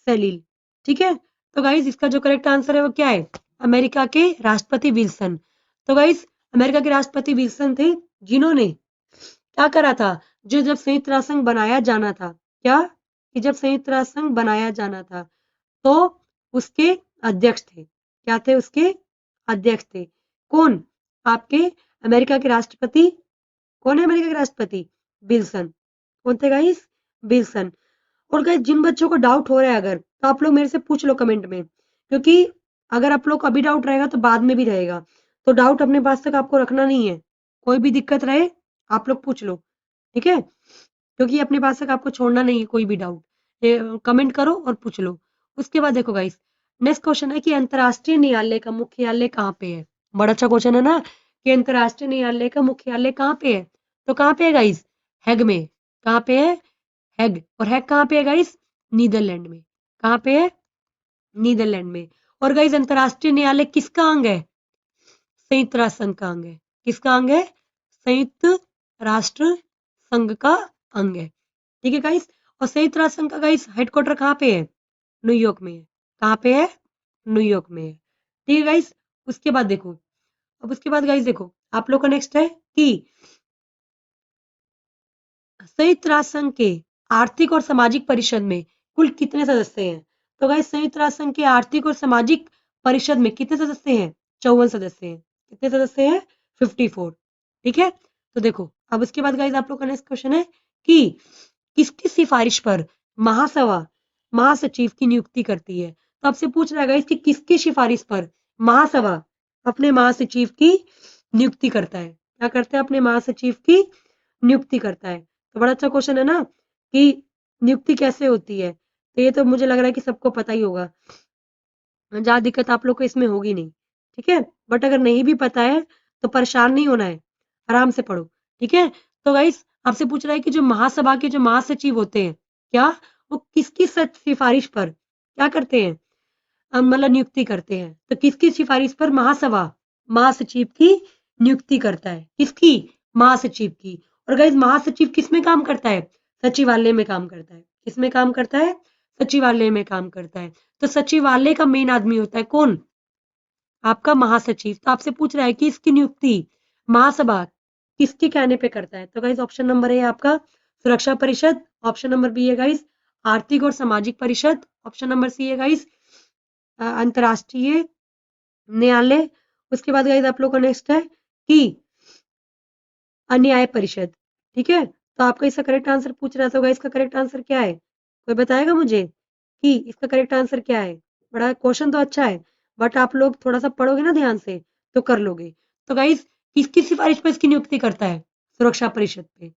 सेलिल। ठीक है, तो गाइस इसका जो करेक्ट आंसर है वो क्या है, अमेरिका के राष्ट्रपति विल्सन। तो गाइस अमेरिका के राष्ट्रपति विल्सन थे जिन्होंने क्या करा था, जो जब संयुक्त राष्ट्र संघ बनाया जाना था, क्या, कि जब संयुक्त राष्ट्र संघ बनाया जाना था तो उसके अध्यक्ष थे, क्या थे, उसके अध्यक्ष थे कौन, आपके अमेरिका के राष्ट्रपति, कौन है अमेरिका के राष्ट्रपति, विल्सन। कौन थे गाइस, विल्सन। और गाइस जिन बच्चों को डाउट हो रहा है अगर, तो आप लोग मेरे से पूछ लो कमेंट में, क्योंकि अगर आप लोग को अभी डाउट रहेगा तो बाद में भी रहेगा, तो डाउट अपने पास तक आपको रखना नहीं है, कोई भी दिक्कत रहे आप लोग पूछ लो, ठीक है, क्योंकि अपने पास तक आपको छोड़ना नहीं है कोई भी डाउट, कमेंट करो और पूछ लो। उसके बाद देखो गाइस नेक्स्ट क्वेश्चन है कि अंतरराष्ट्रीय न्यायालय का मुख्यालय कहाँ पे है, बड़ा अच्छा क्वेश्चन है ना, कि अंतरराष्ट्रीय न्यायालय का मुख्यालय कहाँ पे है, तो कहाँ पे है गाइस, हैग में। कहाँ पे है, हैग। और हैग कहाँ पे है गाइस, नीदरलैंड में। कहाँ पे है, नीदरलैंड में। और गाइस अंतरराष्ट्रीय न्यायालय किसका अंग है, संयुक्त राष्ट्र संघ का अंग है। किसका अंग है, संयुक्त राष्ट्र संघ का अंग है। ठीक है गाइस, और संयुक्त राष्ट्र संघ का गाइस हेडक्वार्टर कहाँ पे है, न्यूयॉर्क में है। कहाँ पे है, न्यूयॉर्क में है। ठीक है गाइस, उसके बाद देखो, अब उसके बाद गाइस देखो आप लोग का नेक्स्ट है कि संयुक्त राष्ट्र संघ के आर्थिक और सामाजिक परिषद में कुल कितने सदस्य हैं, तो गाइस संयुक्त राष्ट्र संघ के आर्थिक और सामाजिक परिषद में कितने सदस्य हैं, 54 सदस्य हैं। कितने सदस्य हैं, 54। ठीक है, तो देखो अब उसके बाद गाइस आप लोग का नेक्स्ट क्वेश्चन है कि किसकी सिफारिश पर महासभा महासचिव की नियुक्ति करती है, तो आपसे पूछ रहा है गाइस कि किसकी सिफारिश पर महासभा अपने महासचिव की नियुक्ति करता है, क्या करता है, अपने महासचिव की नियुक्ति करता है। तो बड़ा अच्छा क्वेश्चन है ना कि नियुक्ति कैसे होती है, तो ये तो मुझे लग रहा है कि सबको पता ही होगा, ज्यादा दिक्कत आप लोग को इसमें होगी नहीं। ठीक है, बट अगर नहीं भी पता है तो परेशान नहीं होना है, आराम से पढ़ो। ठीक है, तो गाइस आपसे पूछ रहा है कि जो महासभा के जो महासचिव होते हैं, क्या वो किसकी सिफारिश पर क्या करते हैं, मतलब नियुक्ति करते हैं, तो किसकी सिफारिश पर महासभा महासचिव की नियुक्ति करता है, किसकी, महासचिव की। और गाइस महासचिव किस में काम करता है, सचिवालय में काम करता है। किस में काम करता है, सचिवालय में काम करता है। तो सचिवालय का मेन आदमी होता है कौन, आपका महासचिव। तो आपसे पूछ रहा है कि इसकी नियुक्ति महासभा किसके कहने पे करता है, तो गाइस ऑप्शन नंबर है आपका सुरक्षा परिषद, ऑप्शन नंबर बी है गाइस आर्थिक और सामाजिक परिषद, ऑप्शन नंबर सी है गाइस अंतरराष्ट्रीय न्यायालय। उसके बाद गाइस आप लोग का नेक्स्ट है कि अन्याय परिषद। ठीक है, तो आपका इसका करेक्ट आंसर पूछ रहा था गाइस, इसका करेक्ट आंसर क्या है, कोई बताएगा मुझे कि इसका करेक्ट आंसर क्या है। बड़ा क्वेश्चन तो अच्छा है, बट आप लोग थोड़ा सा पढ़ोगे ना ध्यान से तो कर लोगे। तो गाइस किसकी सिफारिश पर इसकी नियुक्ति करता है, सुरक्षा परिषद पे।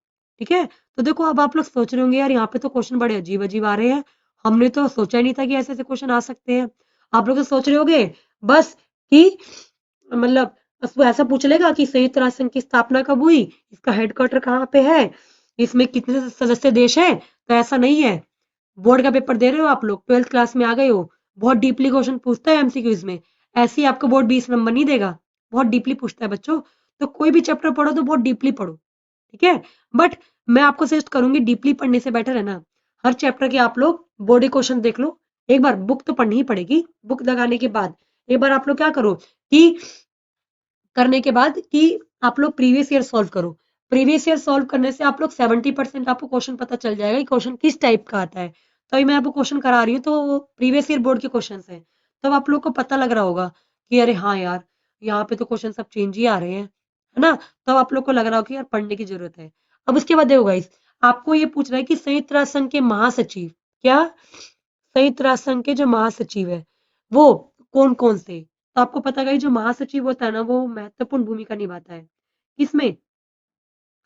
ठीक है, तो देखो अब आप लोग सोच रहे होंगे यार यहाँ पे तो क्वेश्चन बड़े अजीब अजीब आ रहे हैं, हमने तो सोचा ही नहीं था कि ऐसे ऐसे क्वेश्चन आ सकते हैं। आप लोग तो सोच रहे होगे बस कि मतलब उसको ऐसा पूछ लेगा कि संयुक्त राष्ट्र संघ की स्थापना कब हुई, इसका हेडक्वार्टर कहाँ पे है, इसमें कितने सदस्य देश हैं। तो ऐसा नहीं है। बोर्ड का पेपर दे रहे हो आप लोग, 12th क्लास में आ गए हो, बहुत डीपली क्वेश्चन पूछता है एमसीक्यूज में। ऐसे ही आपको बोर्ड 20 नंबर नहीं देगा, बहुत डीपली पूछता है बच्चों। तो कोई भी चैप्टर पढ़ो तो बहुत डीपली पढ़ो, ठीक है। बट मैं आपको सजेस्ट करूंगी डीपली पढ़ने से बेटर है ना, हर चैप्टर के आप लोग बॉडी क्वेश्चन देख लो। एक बार बुक तो पढ़नी ही पड़ेगी, बुक लगाने के बाद एक बार आप लोग क्या करो कि करने के बाद कि आप लोग प्रीवियस ईयर सॉल्व करो। प्रीवियस ईयर सॉल्व करने से आप लोग 70% आपको क्वेश्चन पता चल जाएगा कि क्वेश्चन किस टाइप का आता है। तो अभी मैं आपको क्वेश्चन करा रही हूँ तो प्रीवियस ईयर बोर्ड के क्वेश्चन है, तब आप लोग को पता लग रहा होगा कि अरे हाँ यार, यहाँ पे तो क्वेश्चन सब चेंज ही आ रहे हैं, है ना। तब आप लोग को लग रहा हो कि यार पढ़ने की जरूरत है। अब उसके बाद देखो गाइस, आपको ये पूछ रहा है कि संयुक्त राष्ट्र संघ के महासचिव, क्या संयुक्त राष्ट्र संघ के जो महासचिव है वो कौन कौन से। तो आपको पता है जो महासचिव होता है ना, वो महत्वपूर्ण भूमिका निभाता है किसमें,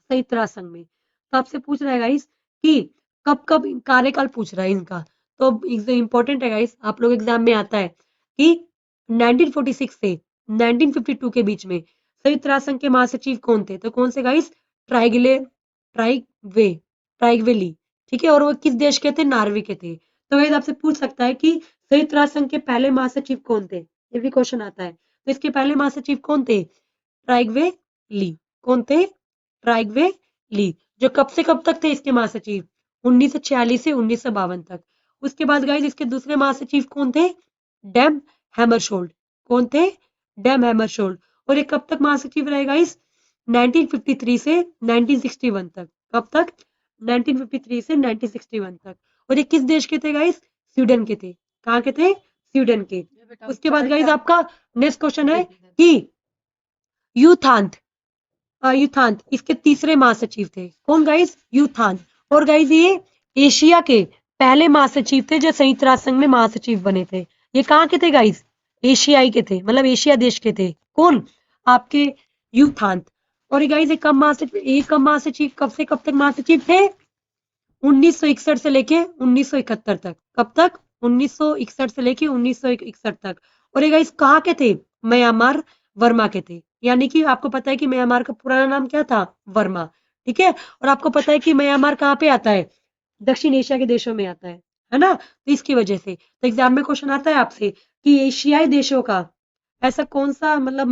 संयुक्त राष्ट्र संघ में। तो आपसे पूछ रहा है गाइस कि कब कब कार्यकाल पूछ रहा है इनका। तो इंपॉर्टेंट है गाइस, आप लोग एग्जाम में आता है कि 1946 से 1952 के बीच में संयुक्त राष्ट्र संघ के महासचिव कौन थे। तो कौन से गाइस, ट्राइगले ट्राइगवे ट्राइगवेली, ठीक है। और वो किस देश के थे, नॉर्वे के थे। तो गाइस आपसे पूछ सकता है कि संयुक्त राष्ट्र संघ के पहले महासचिव कौन थे, ये भी क्वेश्चन आता है। तो इसके पहले महासचिव कौन थे, ट्राइगवे ली। कौन थे, ट्राइगवे ली। जो कब से कब तक थे इसके महासचिव, 1946 से 1952 तक। उसके बाद गाइस इसके दूसरे महासचिव कौन थे, डैम हैमरशोल्ड। कौन थे, डैम हैमरशोल्ड। और ये कब तक महासचिव रहे गाइस, 1953 से 1961 तक। कब तक, 1953 से 1961 तक। और ये किस देश के थे गाइस, स्वीडन के थे। कहाँ के थे, स्वीडन के। उसके बाद गाइस आपका नेक्स्ट क्वेश्चन है कि यूथांत, यूथांत इसके तीसरे महासचिव थे। कौन गाइस, यूथांत। और गाइस ये एशिया के पहले महासचिव थे जो संयुक्त राष्ट्र संघ में महासचिव बने थे। ये कहाँ के थे गाइस, एशियाई के थे, मतलब एशिया देश के थे। कौन, आपके यूथांत। और ये गाइस एक कब महासचिव, कब से कब तक महासचिव थे, 1961 से लेके 1971 तक। कब तक, 1961 से लेके 1961 तक। और ये गाइस कहाँ के थे, म्यांमार वर्मा के थे। यानी कि आपको पता है कि म्यांमार का पुराना नाम क्या था, वर्मा, ठीक है। और आपको पता है कि म्यांमार कहाँ पे आता है, दक्षिण एशिया के देशों में आता है ना। तो इसकी वजह से तो एग्जाम में क्वेश्चन आता है आपसे कि एशियाई देशों का ऐसा कौन सा मतलब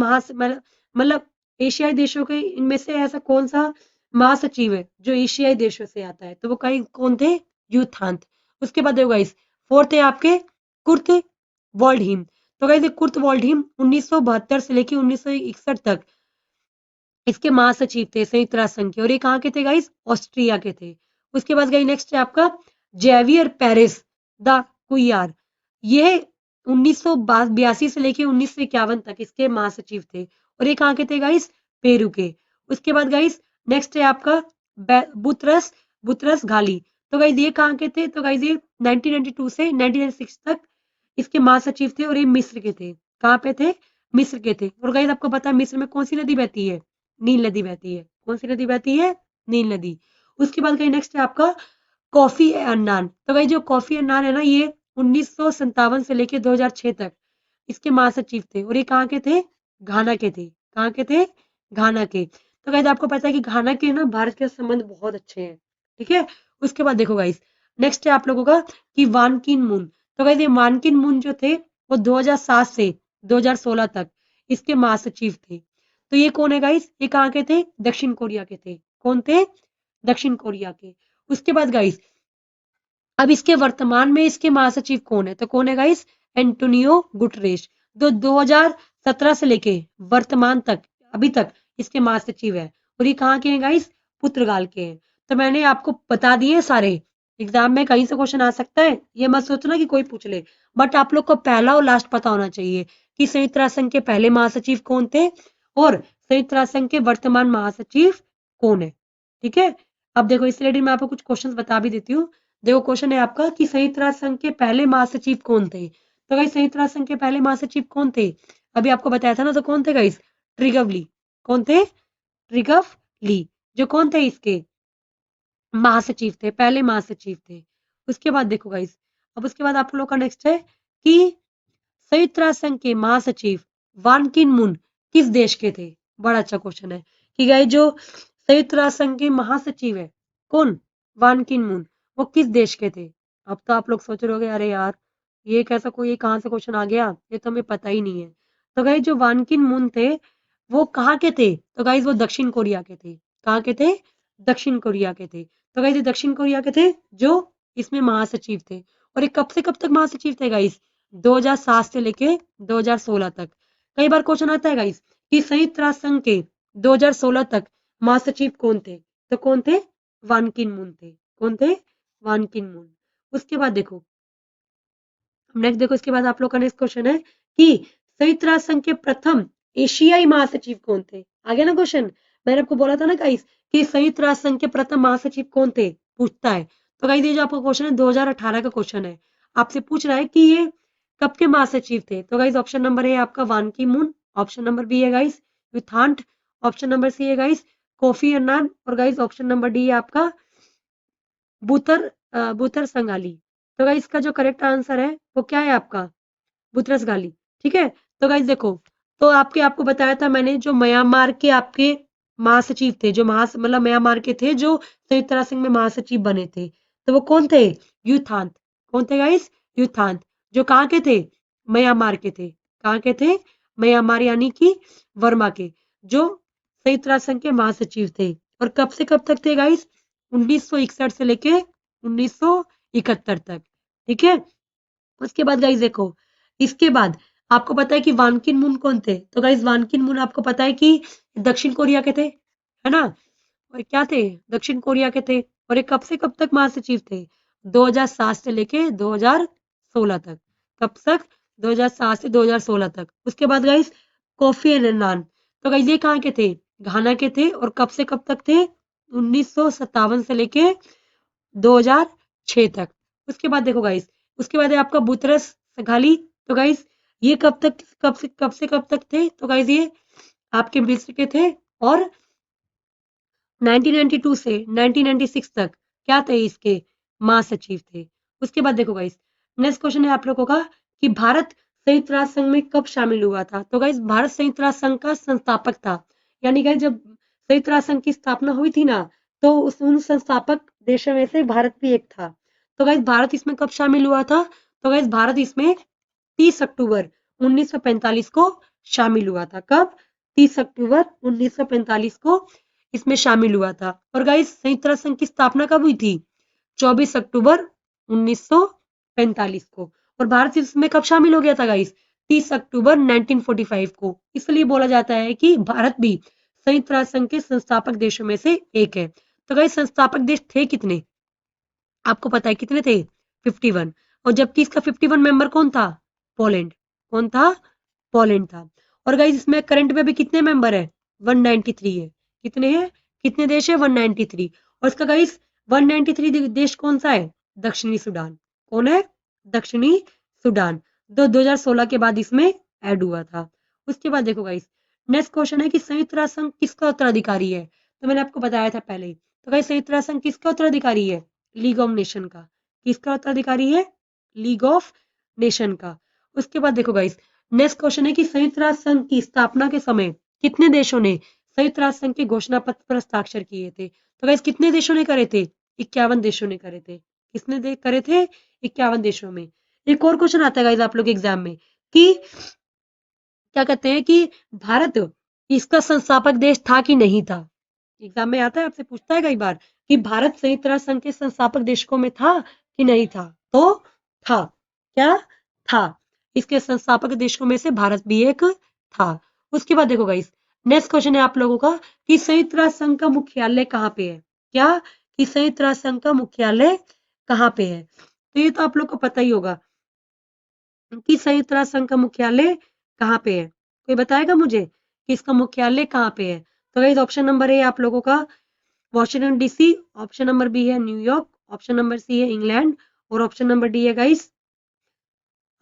मतलब एशियाई देशों के इनमें से ऐसा कौन सा महासचिव है जो एशियाई देशों से आता है। तो वो कई कौन थे, यूथांत। उसके बाद देखो गाइस, फोर्थ है आपके कुर्त वॉल्डहिम। तो गाइस कुर्त वॉल्डहिम 1972 से लेके 1961 तक इसके महासचिव थे संयुक्त राष्ट्र संघ के। और ये कहाँ के थे गाइस, ऑस्ट्रिया के थे। उसके बाद गई नेक्स्ट है आपका जेवियर पेरिस द कुयार। ये 1982 से लेके 1951 तक इसके महासचिव थे। और ये कहाँ के थे गाइस, पेरू के। उसके बाद गाइस नेक्स्ट है आपका बुतरस बुतरस घाली। तो गाइस ये कहाँ के थे, तो गाइस ये 1992 से 1996 तक इसके महासचिव थे। और ये मिस्र के थे। कहाँ पे थे, मिस्र के थे। और गाइस आपको पता है मिस्र में कौन सी नदी बहती है, नील नदी बहती है। कौन सी नदी बहती है, नील नदी। उसके बाद कहीं नेक्स्ट है आपका कॉफी अन्नान। तो भाई जो कॉफी अन्नान है ना, ये 1957 से लेके 2006 तक इसके महासचिव थे। और ये कहाँ के थे, घाना के थे। कहाँ के थे, घाना के। तो गाइस आपको पता है कि घाना के ना भारत के संबंध बहुत अच्छे हैं, ठीक है। उसके बाद देखो गाइस नेक्स्ट है आप लोगों का कि वान किन मून। तो गाइस ये वान किन मून जो थे वो 2007 से 2016 तक इसके महासचिव थे। तो ये कौन है गाइस, ये कहाँ के थे, दक्षिण कोरिया के थे। कौन थे, दक्षिण कोरिया के। उसके बाद गाइस अब इसके वर्तमान में इसके महासचिव कौन है, तो कौन है गाइस, एंटोनियो गुटरेश। जो 2017 से लेके वर्तमान तक अभी तक इसके महासचिव है। और ये कहाँ के हैं गाइस, पुर्तगाल के हैं। तो मैंने आपको बता दिए सारे, एग्जाम में कहीं से क्वेश्चन आ सकता है, ये मत सोचना कि कोई पूछ ले। बट आप लोग को पहला और लास्ट पता होना चाहिए कि संयुक्त राष्ट्र संघ के पहले महासचिव कौन थे और संयुक्त राष्ट्र संघ के वर्तमान महासचिव कौन है, ठीक है। अब देखो इस रिलेटेड मैं आपको कुछ क्वेश्चन बता भी देती हूँ। देखो क्वेश्चन है आपका कि संयुक्त राष्ट्र संघ के पहले महासचिव कौन थे। तो गाइस संयुक्त राष्ट्र संघ के पहले महासचिव कौन थे, अभी आपको बताया था ना। तो कौन थे गाइस, ट्रिगव ली। कौन थे, ट्रिगव ली, जो कौन थे इसके महासचिव थे, पहले महासचिव थे। उसके बाद देखो गाइस, अब उसके बाद आप लोग का नेक्स्ट है कि संयुक्त राष्ट्र संघ के महासचिव वान किन मून किस देश के थे? बड़ा अच्छा क्वेश्चन है कि गाइस जो संयुक्त राष्ट्र संघ के महासचिव है कौन? वान किन मून, वो किस देश के थे? अब तो आप लोग सोच रहे होगे अरे यार ये कैसा कोई कहाँ से क्वेश्चन आ गया, ये तो हमें पता ही नहीं है। तो गाइस जो वान किन मून थे वो कहाँ के थे? तो गाइस वो दक्षिण कोरिया के थे। कहाँ के थे? दक्षिण कोरिया के थे। तो गाइस ये दक्षिण कोरिया के थे जो इसमें महासचिव थे। और ये कब से कब तक महासचिव थे गाइस? 2007 से लेके 2016 तक। कई बार क्वेश्चन आता है गाइस कि संयुक्त राष्ट्र संघ के 2016 तक महासचिव कौन थे? तो कौन थे? वान किन मून थे। कौन थे? वान किन मून। उसके बाद देखो नेक्स्ट, देखो इसके बाद आप लोग का नेक्स्ट क्वेश्चन है कि संयुक्त राष्ट्र संघ के प्रथम एशियाई महासचिव कौन थे? आ गया ना क्वेश्चन। मैंने आपको बोला था ना गाइस कि संयुक्त राष्ट्र संघ के प्रथम महासचिव कौन थे, पूछता है। तो गाइस ये जो आपका क्वेश्चन है 2018 का क्वेश्चन है। आपसे पूछ रहा है कि ये कब के महासचिव थे? तो गाइस ऑप्शन नंबर ए आपका वान की मून, ऑप्शन नंबर बी है गाइस युथांत, ऑप्शन नंबर सी है गाइस कोफी अन्नान, और गाइस ऑप्शन नंबर डी है आपका बुतर संगाली। तो गाइस इसका जो करेक्ट आंसर है वो क्या है आपका? बुतरस गाली। ठीक है। तो गाइस देखो, तो आपको बताया था मैंने जो म्यांमार के आपके महासचिव थे, जो मतलब म्यांमार के थे जो संयुक्त राष्ट्र संघ में महासचिव बने थे, तो वो कौन थे? यूथांत। कौन थे गाइस? यूथांत। जो कहाँ के थे? म्यांमार के थे। कहाँ के थे? म्यांमार यानी कि वर्मा के, जो संयुक्त राष्ट्र संघ के महासचिव थे। और कब से कब तक थे गाइस? 1961 से लेके 1971 तक। ठीक है। उसके बाद गाइस देखो, इसके बाद आपको पता है कि वान किन मून कौन थे? तो गाइस वान किन मून आपको पता है कि दक्षिण कोरिया के थे, है ना? और क्या थे? दक्षिण कोरिया के थे। और ये कब से कब तक महासचिव थे? 2007 से लेके 2016 तक। कब तक? 2007 से 2016 तक। उसके बाद गाइस कोफी अन्नान, तो गाइस ये कहाँ के थे? घाना के थे। और कब से कब तक थे? 1957 से लेके 2006 तक। उसके बाद देखो गाइस, उसके बाद है आपका बुतरस घाली। तो गाइस ये कब तक थे? तो गाइस ये आपके मिस्र के थे। और 1992 से 1996 तक क्या थे? इसके महासचिव थे। उसके बाद देखो गाइस, नेक्स्ट क्वेश्चन है आप लोगों का कि भारत संयुक्त राष्ट्र संघ में कब शामिल हुआ था? तो गाइस भारत संयुक्त राष्ट्र संघ का संस्थापक था। यानी गाइस जब संयुक्त राष्ट्र संघ की स्थापना हुई थी ना, तो उन संस्थापक देशों में से भारत भी एक था। तो गाइस भारत इसमें कब शामिल हुआ था? तो गाइस भारत इसमें 30 अक्टूबर 1945 को शामिल हुआ था। कब? 30 अक्टूबर 1945 को इसमें शामिल हुआ था। और गाइस संयुक्त राष्ट्र संघ की स्थापना कब हुई थी? 24 अक्टूबर 1945 को। और भारत इसमें कब शामिल हो गया था गाइस? 30 अक्टूबर 1945 को। इसलिए बोला जाता है कि भारत भी संयुक्त राष्ट्र संघ के संस्थापक देशों में से एक है। तो गाइस संस्थापक देश थे कितने? आपको पता है कितने थे? 51। और जबकि इसका 51 मेंबर कौन था? पोलैंड। कौन था? पोलैंड था। और गाइस इसमें करंट में भी कितने मेंबर है? 193 है। कितने हैं? कितने देश है? 193। और इसका गाइस 193 देश कौन सा है? दक्षिणी सूडान। कौन है? दक्षिणी सूडान। 2016 के बाद इसमें ऐड हुआ था। उसके बाद देखो गाइस, नेक्स्ट क्वेश्चन है कि संयुक्त राष्ट्र संघ किसका उत्तराधिकारी है? तो मैंने आपको बताया था पहले ही। तो गाइस संयुक्त राष्ट्र संघ किसका उत्तराधिकारी है? लीग ऑफ नेशन का। किसका उत्तराधिकारी है? लीग ऑफ नेशन का। उसके बाद देखो गाइस, नेक्स्ट क्वेश्चन है कि संयुक्त राष्ट्र संघ की स्थापना के समय कितने देशों ने संयुक्त राष्ट्र संघ के घोषणा पत्र पर हस्ताक्षर किए थे? तो गाइस कितने देशों ने करे थे? 51 देशों ने करे थे। किसने करे थे? 51 देशों में। एक और क्वेश्चन आता है गाइस आप लोग एग्जाम में कि क्या कहते हैं कि भारत इसका संस्थापक देश था कि नहीं था? एग्जाम में आता है, आपसे पूछता है कई बार कि भारत संयुक्त राष्ट्र संघ के संस्थापक देशों में था कि नहीं था? तो था। क्या था? इसके संस्थापक देशों में से भारत भी एक था। उसके बाद देखो गाइस, नेक्स्ट क्वेश्चन है आप लोगों का कि संयुक्त राष्ट्र संघ का मुख्यालय कहाँ पे है? क्या? कि संयुक्त राष्ट्र संघ का मुख्यालय कहाँ पे है? तो ये तो आप लोग को पता ही होगा कि संयुक्त राष्ट्र संघ का मुख्यालय कहाँ पे है। कोई बताएगा मुझे कि इसका मुख्यालय कहाँ पे है? तो गाइस ऑप्शन नंबर ए आप लोगों का Washington DC, option number B है न्यूयॉर्क, ऑप्शन नंबर सी है इंग्लैंड, और ऑप्शन नंबर डी है गाइस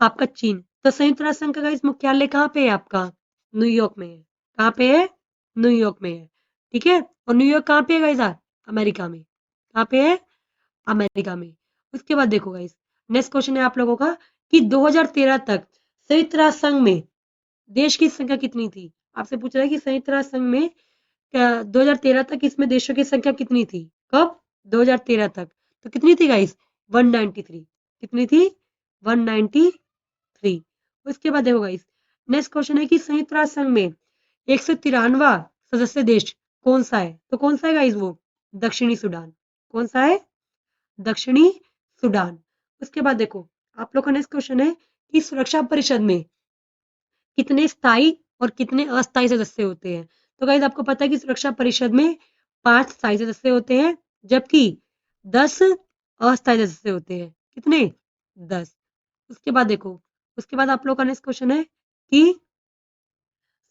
आपका चीन। तो संयुक्त राष्ट्र संघ का गाइस मुख्यालय कहाँ पे है आपका? न्यूयॉर्क में है। कहाँ पे है? न्यूयॉर्क में है। ठीक है। और न्यूयॉर्क कहाँ पे है गाइस? अमेरिका में। कहाँ पे है? अमेरिका में। उसके बाद देखो गाइस, नेक्स्ट क्वेश्चन है आप लोगों का कि 2013 तक संयुक्त राष्ट्र संघ में देश की संख्या कितनी थी? आपसे पूछ रहा है कि संयुक्त राष्ट्र संघ में 2013 तक इसमें देशों की संख्या कितनी थी? कब? 2013 तक। तो कितनी थी गाइस? 193। कितनी थी? 193। उसके बाद देखो गाइस, नेक्स्ट क्वेश्चन है कि संयुक्त राष्ट्र संघ में 193वां सदस्य देश कौन सा है? तो कौन सा है गाइस वो? दक्षिणी सूडान। कौन सा है? दक्षिणी सूडान। उसके बाद देखो, आप लोग का नेक्स्ट क्वेश्चन है कि सुरक्षा परिषद में कितने स्थायी और कितने अस्थायी सदस्य होते हैं? तो गाइस आपको पता है कि सुरक्षा परिषद में 5 स्थायी सदस्य होते हैं, जबकि 10 अस्थायी सदस्य होते हैं। कितने? 10। उसके बाद देखो, उसके बाद आप लोग का नेक्स्ट क्वेश्चन है कि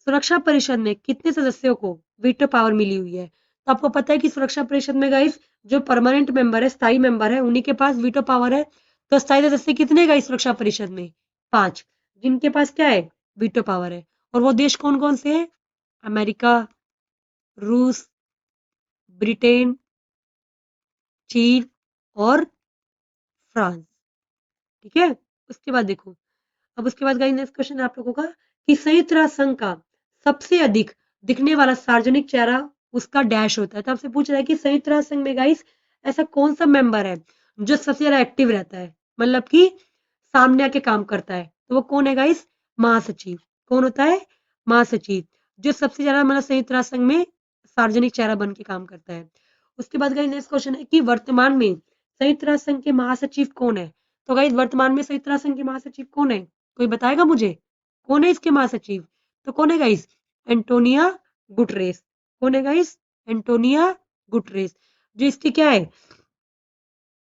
सुरक्षा परिषद में कितने सदस्यों को वीटो पावर मिली हुई है? तो आपको पता है कि सुरक्षा परिषद में गाइस जो परमानेंट मेंबर है, स्थायी मेंबर है, उन्हीं के पास वीटो पावर है। तो स्थायी सदस्य कितने गाइस सुरक्षा परिषद में? 5, जिनके पास क्या है? वीटो पावर है। और वो देश कौन कौन से हैं? अमेरिका, रूस, ब्रिटेन, चीन और फ्रांस। ठीक है। उसके बाद देखो, अब उसके बाद गाइस नेक्स्ट क्वेश्चन है आप लोगों का कि संयुक्त राष्ट्र संघ का सबसे अधिक दिखने वाला सार्वजनिक चेहरा उसका डैश होता है। तो आपसे पूछ रहा है कि संयुक्त राष्ट्र संघ में गाइस ऐसा कौन सा मेंबर है जो सबसे ज्यादा एक्टिव रहता है, मतलब कि सामने आके काम करता है? तो वो कौन है गाइस? महासचिव। कौन होता है? महासचिव, जो सबसे ज्यादा मतलब संयुक्त राष्ट्र संघ में सार्वजनिक चेहरा बन के काम करता है। उसके बाद गाइस नेक्स्ट क्वेश्चन है कि वर्तमान में संयुक्त राष्ट्र संघ के महासचिव कौन है? तो गाइस वर्तमान में संयुक्त राष्ट्र संघ के महासचिव कौन है? कोई बताएगा मुझे? कौन है इसके महासचिव? तो कौन है गाइस? Antonia Guterres. कौन है गाइस? एंटोनिया गुटरेस, जो इसकी क्या है?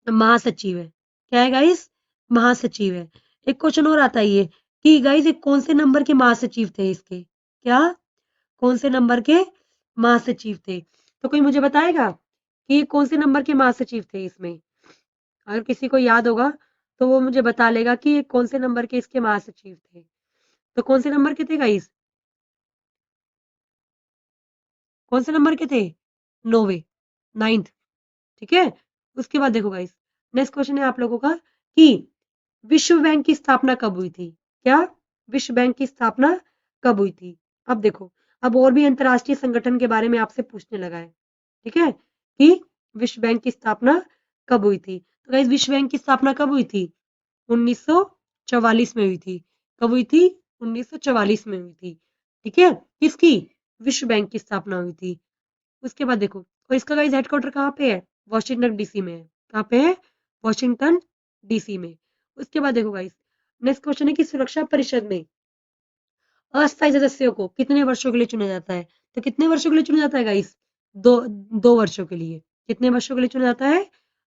महासचिव है। क्या है गाइस? महासचिव है। एक क्वेश्चन और आता है ये कि गाइस ये कौन से नंबर के महासचिव थे इसके? क्या? कौन से नंबर के महासचिव थे? तो कोई मुझे बताएगा कि ये कौन से नंबर के महासचिव थे इसमें? अगर किसी को याद होगा तो वो मुझे बता लेगा कि ये कौन से नंबर के इसके महासचिव थे। तो कौन से नंबर के थे गाइस? कौन से नंबर के थे? 9वें, 9th। ठीक है। उसके बाद देखो गाइस, नेक्स्ट क्वेश्चन है आप लोगों का कि विश्व बैंक की स्थापना कब हुई थी? क्या? विश्व बैंक की स्थापना कब हुई थी? अब देखो, अब और भी अंतरराष्ट्रीय संगठन के बारे में आपसे पूछने लगा है। ठीक है, कि विश्व बैंक की स्थापना कब हुई थी? तो गाइस विश्व बैंक की स्थापना कब हुई थी? 1944 में हुई थी। कब हुई थी? 1944 में हुई थी। ठीक है। किसकी? विश्व बैंक की स्थापना हुई थी। उसके बाद देखो, और इसका गाइस हेडक्वार्टर कहाँ पे है? वॉशिंगटन डीसी में है। कहाँ पे है? वॉशिंगटन डीसी में। उसके बाद देखो गाइस, नेक्स्ट क्वेश्चन है कि सुरक्षा परिषद में अस्थायी सदस्यों को कितने वर्षों के लिए चुना जाता है? तो कितने वर्षों के लिए चुना जाता है गाइस? दो 2 वर्षों के लिए। कितने वर्षों के लिए चुना जाता है?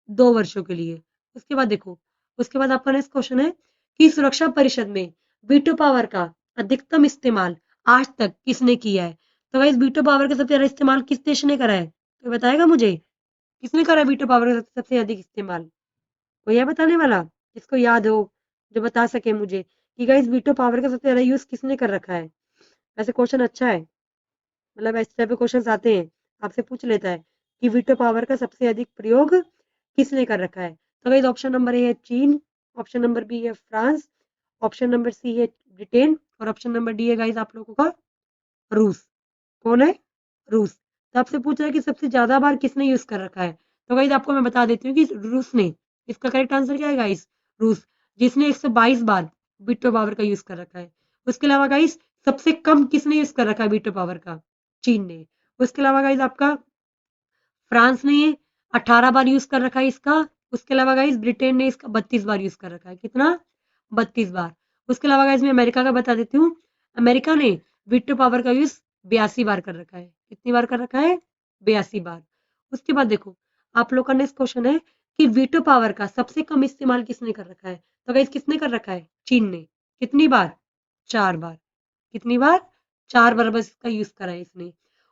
2 वर्षों के लिए। उसके बाद देखो, उसके बाद आपका नेक्स्ट क्वेश्चन है कि सुरक्षा परिषद में वीटो पावर का अधिकतम इस्तेमाल आज तक किसने किया है? तो गाइस वीटो पावर का सबसे ज्यादा इस्तेमाल किस देश ने करा है? तो बताएगा मुझे, किसने करा है वीटो पावर का सबसे अधिक इस्तेमाल? कोई है बताने वाला जिसको याद हो, जो बता सके मुझे कि गाइस वीटो पावर का सबसे ज्यादा यूज किसने कर रखा है? वैसे क्वेश्चन अच्छा है, मतलब इस टाइप के क्वेश्चन आते हैं, आपसे पूछ लेता है कि वीटो पावर का सबसे अधिक प्रयोग किसने कर रखा है? तो गाइस ऑप्शन नंबर ए है चीन, ऑप्शन नंबर बी है फ्रांस, ऑप्शन नंबर सी है ब्रिटेन और ऑप्शन नंबर डी है गाइस आप लोगों का रूस। कौन है? रूस। तो आपसे पूछ रहा है कि सबसे ज्यादा बार किसने यूज कर रखा है? तो गाइस आपको मैं बता देती हूँ कि रूस ने। इसका करेक्ट आंसर क्या है गाइस? रूस, जिसने 122 बार वीटो पावर का यूज कर रखा है। उसके अलावा गाइस सबसे कम किसने यूज कर रखा है वीटो पावर का? चीन ने। उसके अलावा गाइस आपका फ्रांस ने 18 बार यूज कर रखा है इसका। उसके अलावा गाइस ब्रिटेन ने इसका 32 बार यूज कर रखा है। कितना? 32 बार। उसके अलावा गाइस मैं अमेरिका का बता देती हूँ, अमेरिका ने वीटो पावर का यूज 82 बार कर रखा है। कितनी बार कर रखा है? 82 बार। उसके बाद देखो, आप लोग का नेक्स्ट क्वेश्चन है कि वीटो पावर का सबसे कम इस्तेमाल किसने कर रखा है? तो गाइस किसने कर रखा है? चीन ने। कितनी बार? 4 बार। कितनी बार? 4 बार बस इसका यूज करा है इसने।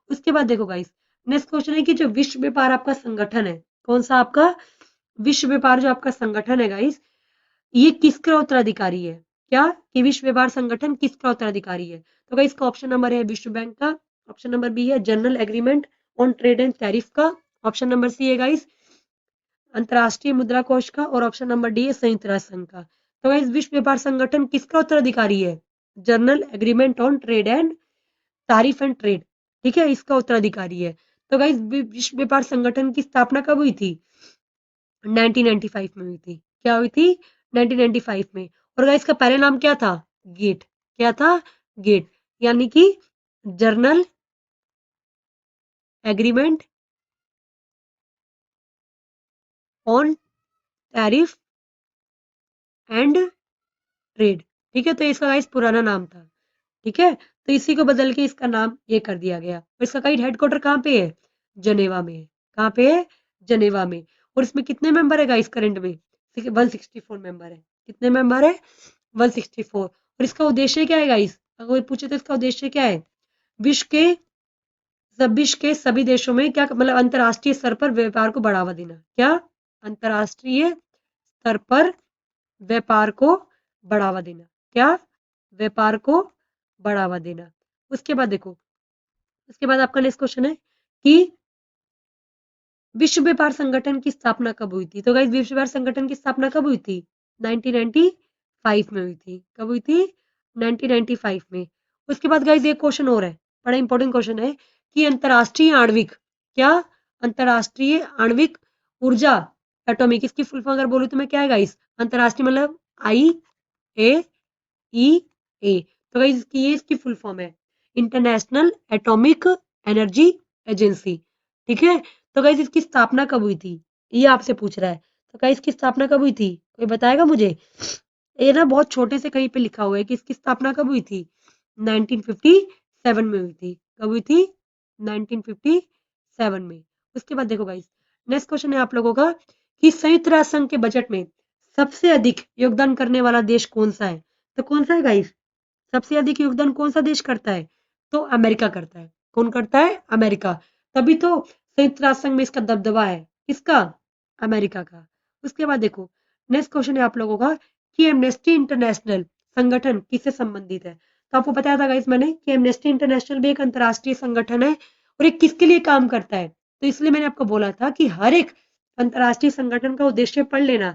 उसके बाद देखो गाइस, नेक्स्ट क्वेश्चन है कि जो विश्व व्यापार आपका संगठन है, कौन सा आपका विश्व व्यापार जो आपका संगठन है गाइस, ये किसका उत्तराधिकारी है? क्या? कि विश्व व्यापार संगठन किसका उत्तराधिकारी है? तो गाइस इसका ऑप्शन नंबर है विश्व बैंक का, ऑप्शन नंबर बी है general agreement on trade and tariff का, ऑप्शन नंबर सी है गाइस अंतरराष्ट्रीय मुद्रा कोष का और ऑप्शन नंबर डी है संयुक्त राष्ट्र संघ का। तो गाइस विश्व व्यापार संगठन किसका उत्तराधिकारी है? Journal agreement on trade and तारिफ एंड ट्रेड, ठीक है, इसका उत्तराधिकारी है। तो गाइस विश्व व्यापार संगठन की स्थापना कब हुई थी? 1995 में हुई थी। क्या हुई थी? 1995 में। और गाइस इसका पहले नाम क्या था? गेट। क्या था? गेट, यानी कि journal agreement on tariff and trade, ठीक है, तो इसका गाइस पुराना नाम था, ठीक है, तो इसी को बदल के इसका नाम ये कर दिया गया। और इसका गाइस हेडक्वार्टर कहाँ पे है? जनेवा में है। कहाँ पे है? जनेवा में। और इसमें कितने मेंबर है गाइस करंट में? 164 मेंबर है। कितने मेंबर है? 164। और इसका उद्देश्य क्या है गाइस? अगर कोई पूछे तो इसका उद्देश्य क्या है? विश्व के विश्व के सभी देशों में क्या मतलब अंतर्राष्ट्रीय स्तर पर व्यापार को बढ़ावा देना। क्या? अंतर्राष्ट्रीय स्तर पर व्यापार को बढ़ावा देना। क्या? व्यापार को बढ़ावा देना। उसके बाद देखो, उसके बाद आपका नेक्स्ट क्वेश्चन है कि विश्व व्यापार संगठन की स्थापना कब हुई थी? तो गाइस विश्व व्यापार संगठन की स्थापना कब हुई थी? 1995 में हुई थी। कब हुई थी? 1995 में। उसके बाद गाइस एक क्वेश्चन और है, बड़ा इंपॉर्टेंट क्वेश्चन है कि अंतरराष्ट्रीय आणविक, क्या? अंतरराष्ट्रीय आणविक ऊर्जा, एटॉमिक, इसकी फुल फॉर्म अगर बोलूं तो मैं क्या है गाइस? अंतरराष्ट्रीय मतलब IAEA। तो गाइस इसकी ये इसकी फुल फॉर्म है, इंटरनेशनल एटॉमिक एनर्जी एजेंसी, ठीक है। तो गाइस इसकी स्थापना कब हुई थी? ये आपसे पूछ रहा है। तो गाइस इसकी स्थापना कब हुई थी? कोई बताएगा मुझे? ये ना बहुत छोटे से कहीं पे लिखा हुआ है कि इसकी स्थापना कब हुई थी? 1957 में हुई थी। कब हुई थी? 1957 में। उसके बाद देखो गाइस, नेक्स्ट क्वेश्चन है आप लोगों का कि संयुक्त राष्ट्र संघ के बजट में सबसे अधिक योगदान करने वाला देश कौन सा है? तो कौन सा है गाइस? सबसे अधिक योगदान कौन सा देश करता है? तो अमेरिका करता है। कौन करता है? अमेरिका। तभी तो संयुक्त राष्ट्र संघ में इसका दबदबा है। किसका? अमेरिका का। उसके बाद देखो, नेक्स्ट क्वेश्चन है आप लोगों का कि एमनेस्टी इंटरनेशनल संगठन किससे संबंधित है? तो आपको बताया था गाइस मैंने कि एमनेस्टी इंटरनेशनल भी एक अंतरराष्ट्रीय संगठन है और ये किसके लिए काम करता है। तो इसलिए मैंने आपको बोला था कि हर एक अंतरराष्ट्रीय संगठन का उद्देश्य पढ़ लेना,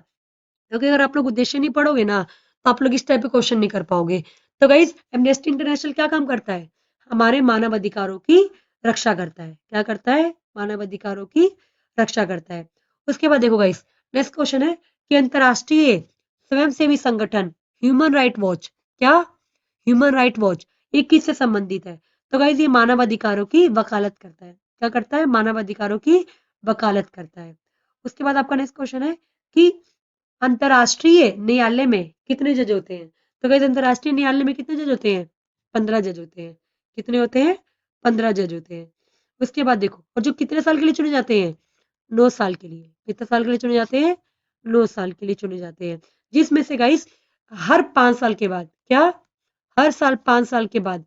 क्योंकि अगर आप लोग उद्देश्य नहीं पढ़ोगे ना तो आप लोग इस टाइप के क्वेश्चन नहीं कर पाओगे। तो गाइज एमनेस्टी इंटरनेशनल क्या काम करता है? हमारे मानव अधिकारों की रक्षा करता है। क्या करता है? मानव अधिकारों की रक्षा करता है। उसके बाद देखो गाइस, नेक्स्ट क्वेश्चन है कि अंतरराष्ट्रीय स्वयंसेवी संगठन ह्यूमन राइट वॉच, क्या? ह्यूमन राइट वॉच, ये किससे संबंधित है? तो गाइज ये मानव अधिकारों की वकालत करता है। क्या करता है? मानव अधिकारों की वकालत करता है। उसके बाद आपका नेक्स्ट क्वेश्चन है कि अंतरराष्ट्रीय न्यायालय में कितने जज होते हैं? तो गाइस अंतरराष्ट्रीय न्यायालय में कितने जज होते हैं? 15 जज होते हैं। कितने होते हैं? 15 जज होते हैं। उसके बाद देखो, और जो कितने साल के लिए चुने जाते हैं? 9 साल के लिए। कितने साल के लिए चुने जाते हैं? 9 साल के लिए चुने जाते हैं। जिसमें से गाइस हर 5 साल के बाद, क्या? हर साल 5 साल के बाद,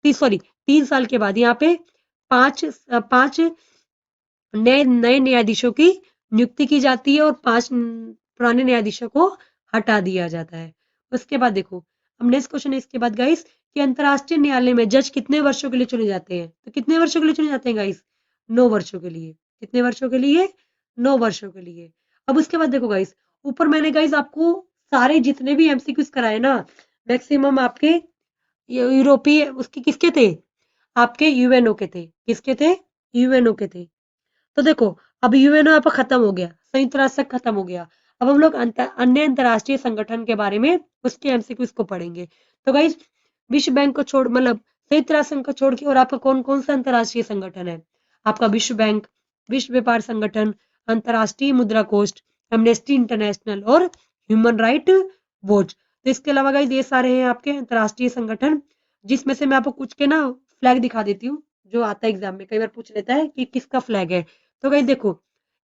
सॉरी 3 साल के बाद यहाँ पे पांच पांच नए नए न्यायाधीशों की नियुक्ति की जाती है और 5 पुराने न्यायाधीशों को हटा दिया जाता है। उसके बाद देखो, अब नेक्स्ट क्वेश्चन है इसके बाद गाइस कि अंतरराष्ट्रीय न्यायालय में जज कितने वर्षों के लिए चुने जाते हैं? तो कितने वर्षों के लिए चुने जाते हैं गाइस? 9 वर्षों के लिए। कितने वर्षों के लिए? 9 वर्षों के लिए। अब उसके बाद देखो गाइस, ऊपर मैंने गाइस आपको सारे जितने भी एमसीक्यूज कराए ना, मैक्सिमम आपके यूरोपीय उसके किसके थे? आपके यूएनओ के थे। किसके थे? यूएनओ के थे। तो देखो, अब यूएनओ यहाँ पर खत्म हो गया, संयुक्त राष्ट्र संघ खत्म हो गया। अब हम लोग अन्य अंतरराष्ट्रीय संगठन के बारे में उसके एमसीक्यूज को पढ़ेंगे। तो गाइस विश्व बैंक को छोड़ मतलब संयुक्त राष्ट्र संघ को छोड़ के और आपका कौन कौन सा अंतरराष्ट्रीय संगठन है? आपका विश्व बैंक, विश्व व्यापार संगठन, अंतरराष्ट्रीय मुद्रा कोष, एमनेस्टी इंटरनेशनल और ह्यूमन राइट वॉच। तो इसके अलावा गाइस ये सारे हैं आपके अंतरराष्ट्रीय संगठन, जिसमें से मैं आपको कुछ के ना फ्लैग दिखा देती हूँ, जो आता है एग्जाम में, कई बार पूछ लेता है कि किसका फ्लैग है। तो गाइस देखो,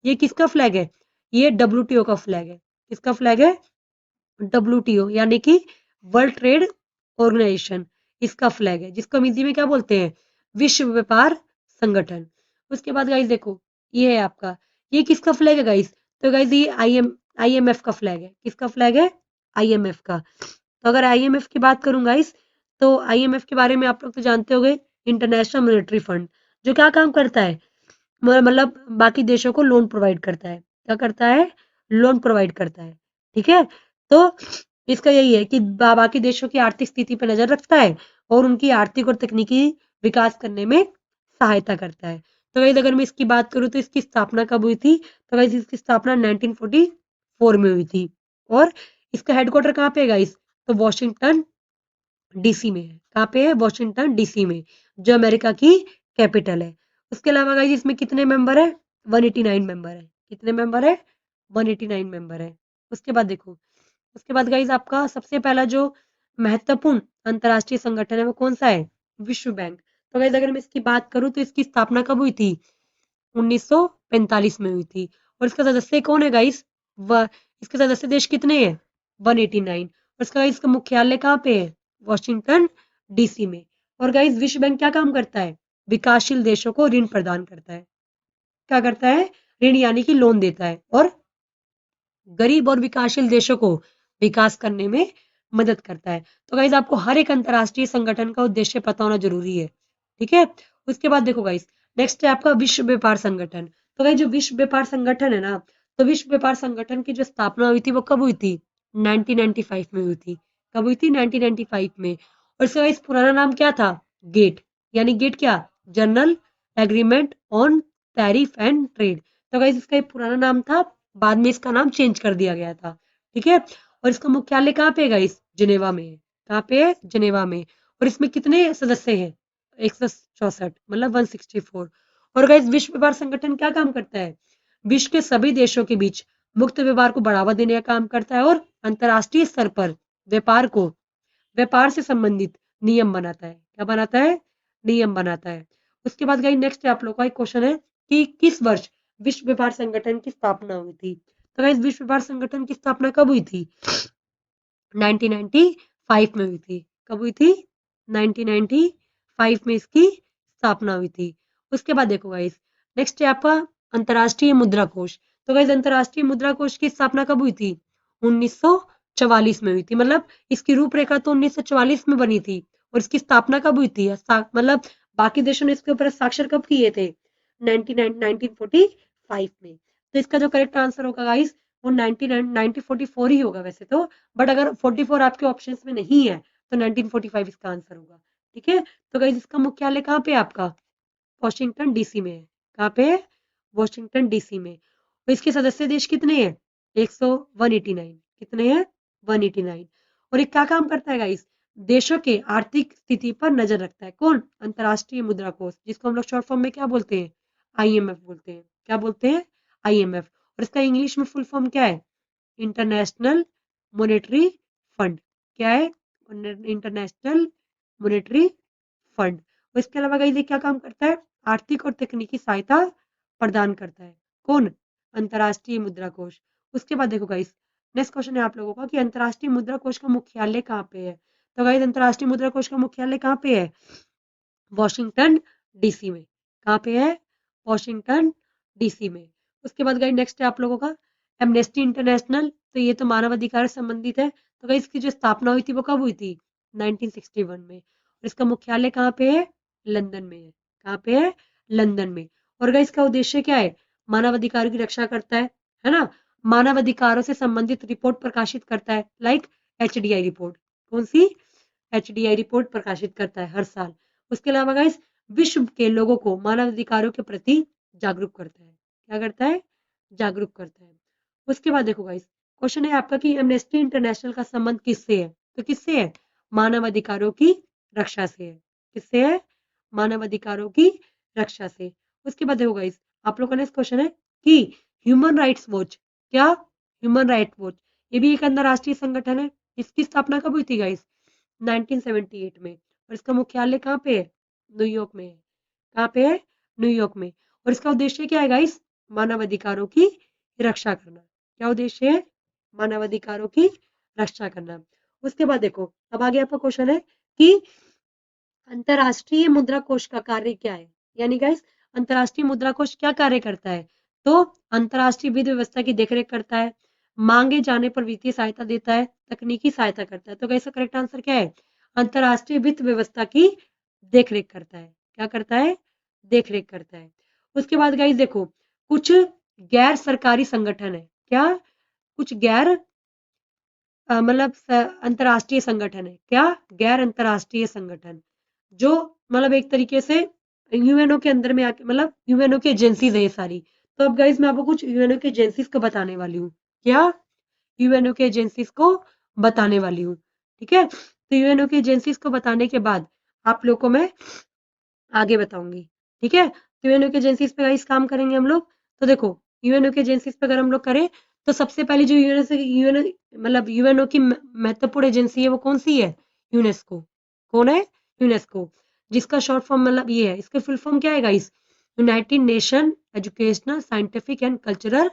ये किसका फ्लैग है? ये डब्ल्यूटीओ का फ्लैग है। किसका फ्लैग है? डब्ल्यूटीओ यानी कि वर्ल्ड ट्रेड ऑर्गेनाइजेशन, इसका फ्लैग है, जिसको हम हिंदी में क्या बोलते हैं? विश्व व्यापार संगठन। उसके बाद गाइस देखो, ये है आपका, ये किसका फ्लैग है गाइस? तो गाइस ये आईएमएफ का फ्लैग है। किसका फ्लैग है? आईएमएफ का। तो अगर आईएमएफ की बात करूं गाइस, तो आईएमएफ के बारे में आप लोग तो जानते होंगे, इंटरनेशनल मॉनेटरी फंड, जो क्या काम करता है? मतलब बाकी देशों को लोन प्रोवाइड करता है। क्या करता है? लोन प्रोवाइड करता है, ठीक है। तो इसका यही है कि बाकी देशों की आर्थिक स्थिति पर नजर रखता है और उनकी आर्थिक और तकनीकी विकास करने में सहायता करता है। तो गाइस अगर मैं इसकी बात करूँ तो इसकी स्थापना कब हुई थी? तो गाइस इसकी स्थापना 1944 में हुई थी। और इसका हेडक्वार्टर कहाँ पे है गाइस? तो वॉशिंगटन डीसी में है। कहाँ पे है? वॉशिंगटन डीसी में, जो अमेरिका की कैपिटल है। उसके अलावा गाइस इसमें कितने मेंबर है? 189 मेंबर है। कितने मेंबर है? 189 मेंबर है। उसके बाद देखो, उसके बाद गाइस आपका सबसे पहला जो महत्वपूर्ण अंतर्राष्ट्रीय संगठन है वो कौन सा है? विश्व बैंक। तो गाइस अगर मैं इसकी बात करूं तो इसकी स्थापना कब हुई थी? 1945 में हुई थी। और इसका सदस्य कौन है गाइस? इसके सदस्य देश कितने हैं? 189। और इसका मुख्यालय कहाँ पे है? वॉशिंगटन डीसी में। और गाइस विश्व बैंक क्या काम करता है? विकासशील देशों को ऋण प्रदान करता है। क्या करता है? ऋण यानी कि लोन देता है और गरीब और विकासशील देशों को विकास करने में मदद करता है। तो गाइज आपको हर एक अंतरराष्ट्रीय संगठन का उद्देश्य पता होना जरूरी है। ठीक है। उसके बाद देखो गाइज, नेक्स्ट है आपका विश्व व्यापार संगठन। तो गाइज जो विश्व व्यापार संगठन है ना, तो विश्व व्यापार संगठन की जो स्थापना हुई थी वो कब हुई थी? 1995 में हुई थी। कब हुई थी? 1995 में। और इसका गाइज पुराना नाम क्या था? गेट। यानी गेट क्या? General agreement on tariff and trade. तो गाइज इसका एक पुराना नाम था, बाद में इसका नाम चेंज कर दिया गया था। ठीक है। और इसका मुख्यालय कहाँ पे है गाइस? जिनेवा में है। कहाँ पे है? जिनेवा में। और इसमें कितने सदस्य हैं? 164, मतलब 164। और गाइस विश्व व्यापार संगठन क्या काम करता है? विश्व के सभी देशों के बीच मुक्त व्यापार को बढ़ावा देने का काम करता है और अंतरराष्ट्रीय स्तर पर व्यापार से संबंधित नियम बनाता है। क्या बनाता है? नियम बनाता है। उसके बाद गाइस नेक्स्ट आप लोग का एक क्वेश्चन है कि किस वर्ष विश्व व्यापार संगठन की स्थापना हुई थी? तो गाइस विश्व व्यापार संगठन की स्थापना कब हुई थी? 1995 में हुई थी। कब हुई थी? 1995 में इसकी स्थापना हुई थी। उसके बाद देखो गाइस, नेक्स्ट है आपका अंतरराष्ट्रीय मुद्रा कोष। तो गाइस अंतरराष्ट्रीय मुद्रा कोष की स्थापना कब हुई थी? 1944 में हुई थी। मतलब इसकी रूपरेखा तो 1944 में बनी थी और इसकी स्थापना कब हुई थी? मतलब बाकी देशों ने इसके ऊपर हस्ताक्षर कब किए थे? 1945 में। तो इसका जो करेक्ट आंसर होगा गाइस वो 1944 ही होगा वैसे तो, बट अगर 44 आपके ऑप्शंस में नहीं है तो 1945 इसका आंसर होगा। ठीक है। तो गाइस इसका मुख्यालय कहाँ पे है आपका? वॉशिंगटन डीसी में है। कहाँ पे है? वॉशिंगटन डीसी में। और इसके सदस्य देश कितने हैं? 189। कितने हैं? 189। और ये क्या काम करता है गाइस? देशों के आर्थिक स्थिति पर नजर रखता है। कौन? अंतरराष्ट्रीय मुद्रा कोष, जिसको हम लोग शॉर्ट फॉर्म में क्या बोलते हैं? आईएमएफ बोलते हैं। क्या बोलते हैं? आईएमएफ। और इसका इंग्लिश में फुल फॉर्म क्या है? International monetary fund. क्या है? International monetary fund. और इसके अलावा गाइस ये क्या काम करता है? आर्थिक और तकनीकी सहायता प्रदान करता है। कौन? अंतरराष्ट्रीय मुद्रा कोष। उसके बाद देखो गाइस, नेक्स्ट क्वेश्चन है आप लोगों का कि अंतरराष्ट्रीय मुद्रा कोष का मुख्यालय कहाँ पे है? तो गाइस अंतरराष्ट्रीय मुद्रा कोष का मुख्यालय कहाँ पे है? वॉशिंगटन डीसी में। कहाँ पे है? वॉशिंगटन डीसी में। उसके बाद गाइस नेक्स्ट है आप लोगों का एमनेस्टी इंटरनेशनल। तो ये तो मानव अधिकार से संबंधित है। तो गाइस इसकी जो स्थापना हुई थी वो कब हुई थी? 1961 में। और इसका मुख्यालय कहाँ पे है? लंदन में है। कहाँ पे है? लंदन में। और गाइस इसका उद्देश्य क्या है? मानव अधिकारों की रक्षा करता है ना? मानव अधिकारों से संबंधित रिपोर्ट प्रकाशित करता है, लाइक एचडीआई रिपोर्ट। कौन सी? एचडीआई रिपोर्ट प्रकाशित करता है हर साल। उसके अलावा गाइस विश्व के लोगों को मानव अधिकारों के प्रति जागरूक करता है। क्या करता है? जागरूक करता है। उसके बाद देखो गाइस, क्वेश्चन है आपका कि एमनेस्टी इंटरनेशनल का संबंध किससे है? तो किससे है? मानव अधिकारों की रक्षा से है। किससे है? मानव अधिकारों की रक्षा से। उसके बाद देखो गाइस, आप लोगों का नेक्स्ट क्वेश्चन है कि ह्यूमन राइट्स वॉच। क्या? ह्यूमन राइट वॉच ये भी एक अंतरराष्ट्रीय संगठन है। इसकी स्थापना कब हुई थी गाइस? 1978 में। और इसका मुख्यालय कहाँ पे है? न्यूयॉर्क में है। कहाँ पे है? न्यूयॉर्क में। और इसका उद्देश्य क्या है गाइस? मानव अधिकारों की रक्षा करना। क्या उद्देश्य है? मानव अधिकारों की रक्षा करना। उसके बाद देखो, अब आगे आपका क्वेश्चन है कि अंतरराष्ट्रीय मुद्रा कोष का कार्य क्या है? यानी गाइस अंतरराष्ट्रीय मुद्रा कोष क्या कार्य करता है? तो अंतरराष्ट्रीय वित्त व्यवस्था की देखरेख करता है, मांगे जाने पर वित्तीय सहायता देता है, तकनीकी सहायता करता है। तो गाइस करेक्ट आंसर क्या है? अंतरराष्ट्रीय वित्त व्यवस्था की देखरेख करता है। क्या करता है? देखरेख करता है। उसके बाद गाइस देखो, कुछ गैर सरकारी संगठन है। क्या? कुछ गैर मतलब अंतर्राष्ट्रीय संगठन है। क्या? गैर अंतर्राष्ट्रीय संगठन, जो मतलब एक तरीके से यूएनओ के अंदर में आके, मतलब यूएनओ की एजेंसीज है ये सारी। तो अब गाइस मैं आपको कुछ यूएनओ की एजेंसीज को बताने वाली हूँ। क्या? यूएनओ की एजेंसीज को बताने वाली हूँ। ठीक है, तो यूएनओ की एजेंसीज को बताने के बाद आप लोग को मैं आगे बताऊंगी। ठीक है, तो यूएनओ की एजेंसीज पे गाइस काम करेंगे हम लोग। तो देखो, यूएनओ की एजेंसीज पे अगर हम लोग करें, तो सबसे पहली जो यूएनओ मतलब यूएनओ की महत्वपूर्ण एजेंसी है वो कौन सी है? यूनेस्को। कौन है? यूनेस्को, जिसका शॉर्ट फॉर्म मतलब ये है, इसका फुल फॉर्म क्या है guys? United nation educational scientific and cultural